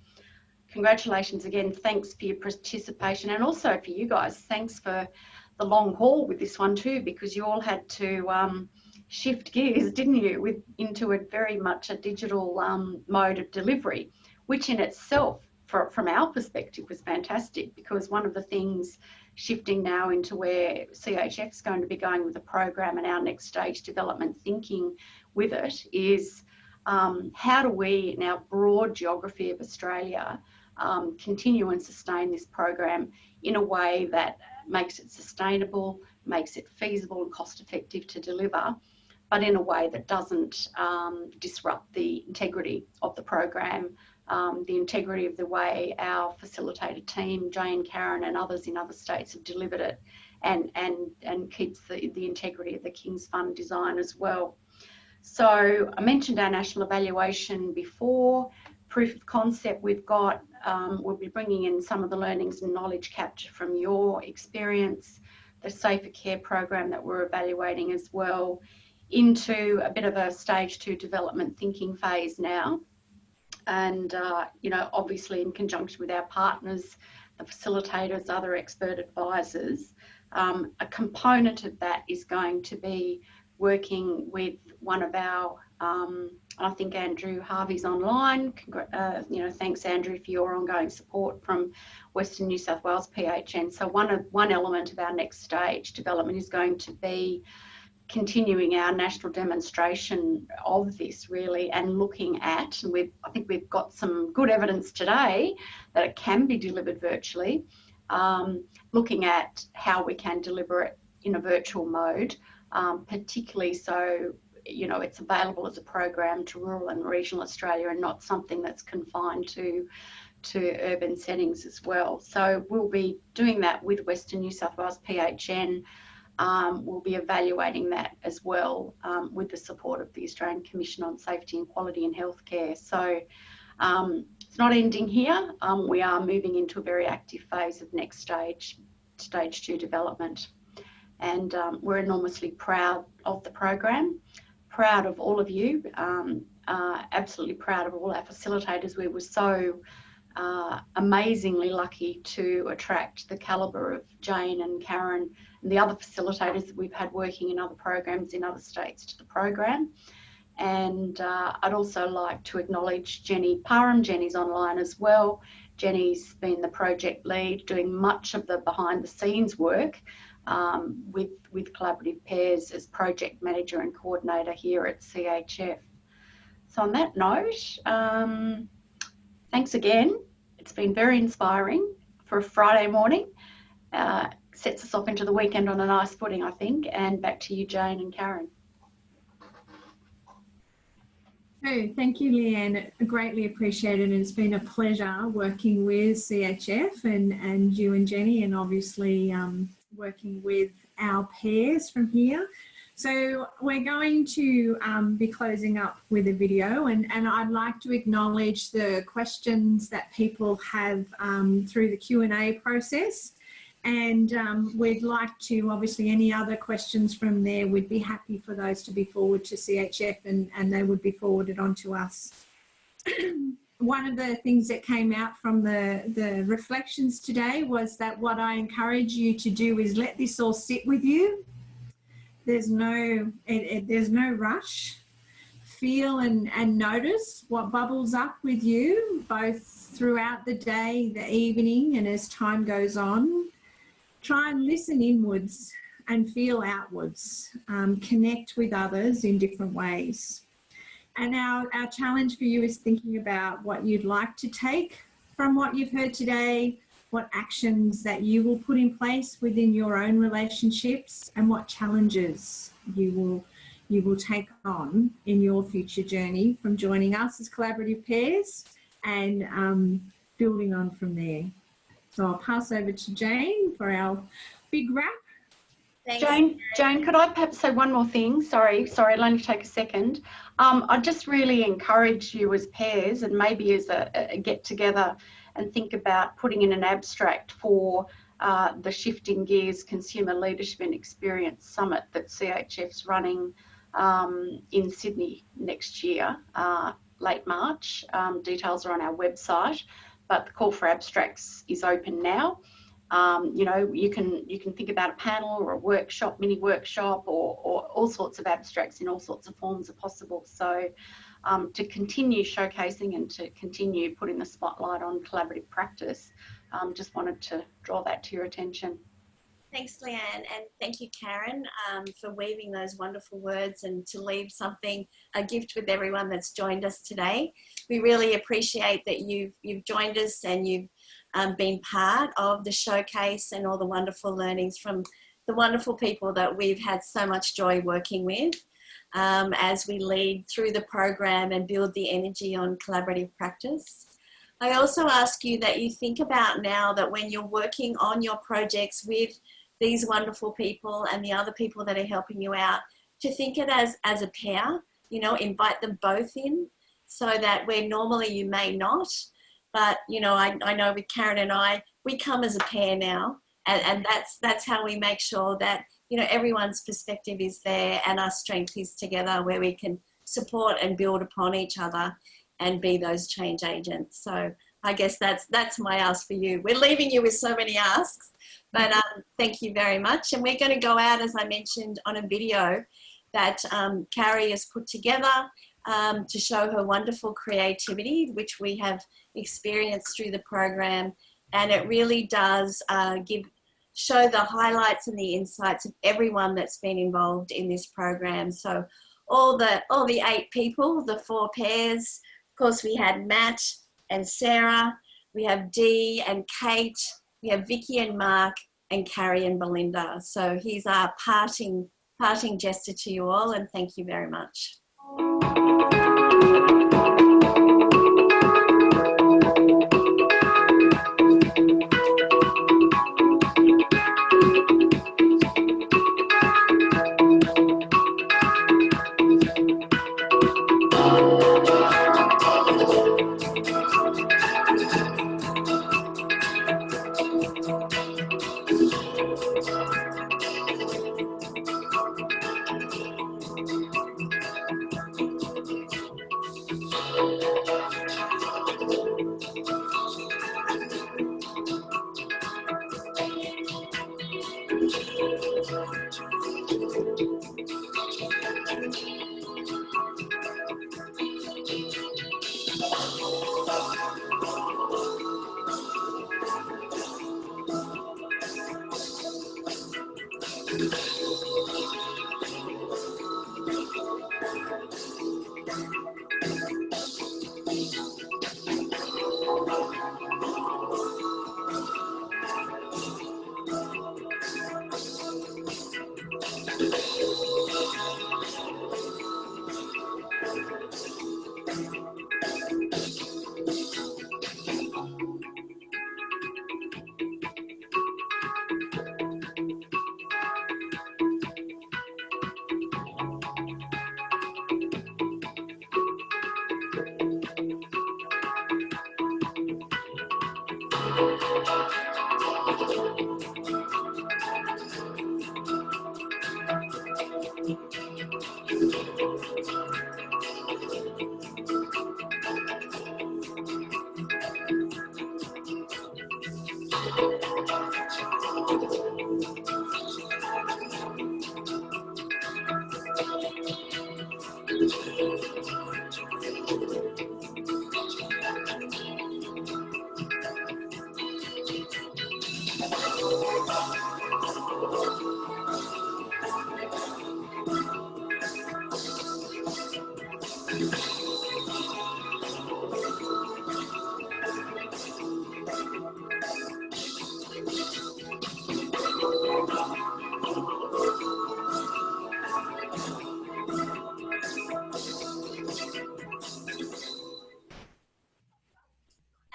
congratulations again. Thanks for your participation, and also for you guys. Thanks for the long haul with this one too, because you all had to shift gears, didn't you, into a very much a digital mode of delivery, which in itself, from our perspective, was fantastic, because one of the things shifting now into where CHF is going to be going with the program and our next stage development thinking with it is how do we, in our broad geography of Australia, continue and sustain this program in a way that makes it sustainable, makes it feasible and cost effective to deliver, but in a way that doesn't disrupt the integrity of the program, the integrity of the way our facilitator team, Jane, Karen and others in other states have delivered it, and keeps the integrity of the King's Fund design as well. So I mentioned our national evaluation before. Proof of concept we've got, we'll be bringing in some of the learnings and knowledge capture from your experience, the Safer Care program that we're evaluating as well, into a bit of a stage 2 development thinking phase now. And, you know, obviously in conjunction with our partners, the facilitators, other expert advisors, a component of that is going to be working with one of our And I think Andrew Harvey's online. You know, thanks Andrew for your ongoing support from Western New South Wales PHN. So one element of our next stage development is going to be continuing our national demonstration of this really, and looking at, and I think we've got some good evidence today that it can be delivered virtually, looking at how we can deliver it in a virtual mode, particularly so, you know, it's available as a program to rural and regional Australia and not something that's confined to urban settings as well. So we'll be doing that with Western New South Wales PHN. We'll be evaluating that as well with the support of the Australian Commission on Safety and Quality in Healthcare. So it's not ending here. We are moving into a very active phase of next stage 2 development. And we're enormously proud of the program, proud of all of you, absolutely proud of all our facilitators. We were so amazingly lucky to attract the calibre of Jane and Karen and the other facilitators that we've had working in other programs in other states to the program. And I'd also like to acknowledge Jenny Parham. Jenny's online as well. Jenny's been the project lead, doing much of the behind the scenes work with Collaborative Pairs as project manager and coordinator here at CHF. So on that note, thanks again. It's been very inspiring for a Friday morning. Sets us off into the weekend on a nice footing, I think. And back to you, Jane and Karen. Oh, thank you, Leanne. Greatly appreciated. And it's been a pleasure working with CHF and you and Jenny, and obviously working with our pairs from here. So we're going to be closing up with a video, and I'd like to acknowledge the questions that people have through the Q&A process. And we'd like to, obviously, any other questions from there, we'd be happy for those to be forwarded to CHF and they would be forwarded on to us. One of the things that came out from the reflections today was that what I encourage you to do is let this all sit with you. There's no rush. Feel and notice what bubbles up with you, both throughout the day, the evening, and as time goes on. Try and listen inwards and feel outwards. Connect with others in different ways. And our challenge for you is thinking about what you'd like to take from what you've heard today, what actions that you will put in place within your own relationships, and what challenges you will take on in your future journey from joining us as Collaborative Pairs, and building on from there. So I'll pass over to Jane for our big wrap. Jane, could I perhaps say one more thing? Sorry, it'll only take a second. I just really encourage you as pairs, and maybe as a get together, and think about putting in an abstract for the Shifting Gears Consumer Leadership and Experience Summit that CHF's running in Sydney next year, late March. Details are on our website, but the call for abstracts is open now. You know, you can think about a panel or a workshop, mini workshop, or all sorts of abstracts in all sorts of forms are possible. So to continue showcasing and to continue putting the spotlight on collaborative practice, just wanted to draw that to your attention. Thanks, Leanne, and thank you, Karen, for weaving those wonderful words and to leave something, a gift with everyone that's joined us today. We really appreciate that you've joined us and you've been part of the showcase and all the wonderful learnings from the wonderful people that we've had so much joy working with as we lead through the program and build the energy on collaborative practice. I also ask you that you think about now that when you're working on your projects with these wonderful people and the other people that are helping you out, to think it as a pair, you know, invite them both in, so that where normally you may not, but, you know, I know with Karen and I, we come as a pair now, and that's how we make sure that, you know, everyone's perspective is there and our strength is together, where we can support and build upon each other and be those change agents. So I guess that's my ask for you. We're leaving you with so many asks, but thank you very much. And we're going to go out, as I mentioned, on a video that Carrie has put together to show her wonderful creativity, which we have experienced through the program. And it really does show the highlights and the insights of everyone that's been involved in this program. So all the 8 people, the 4 pairs, of course we had Matt and Sarah, we have Dee and Kate, we have Vicky and Mark, and Carrie and Belinda. So here's our parting gesture to you all, and thank you very much.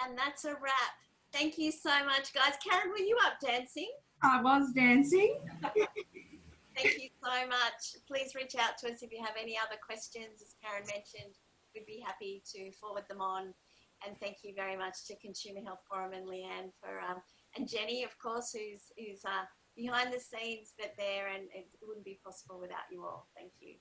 And that's a wrap. Thank you so much, guys. Karen, were you up dancing? I was dancing. Thank you so much. Please reach out to us if you have any other questions. As Karen mentioned, we'd be happy to forward them on. And thank you very much to Consumer Health Forum and Leanne and Jenny, of course, who's behind the scenes, but there, and it wouldn't be possible without you all. Thank you.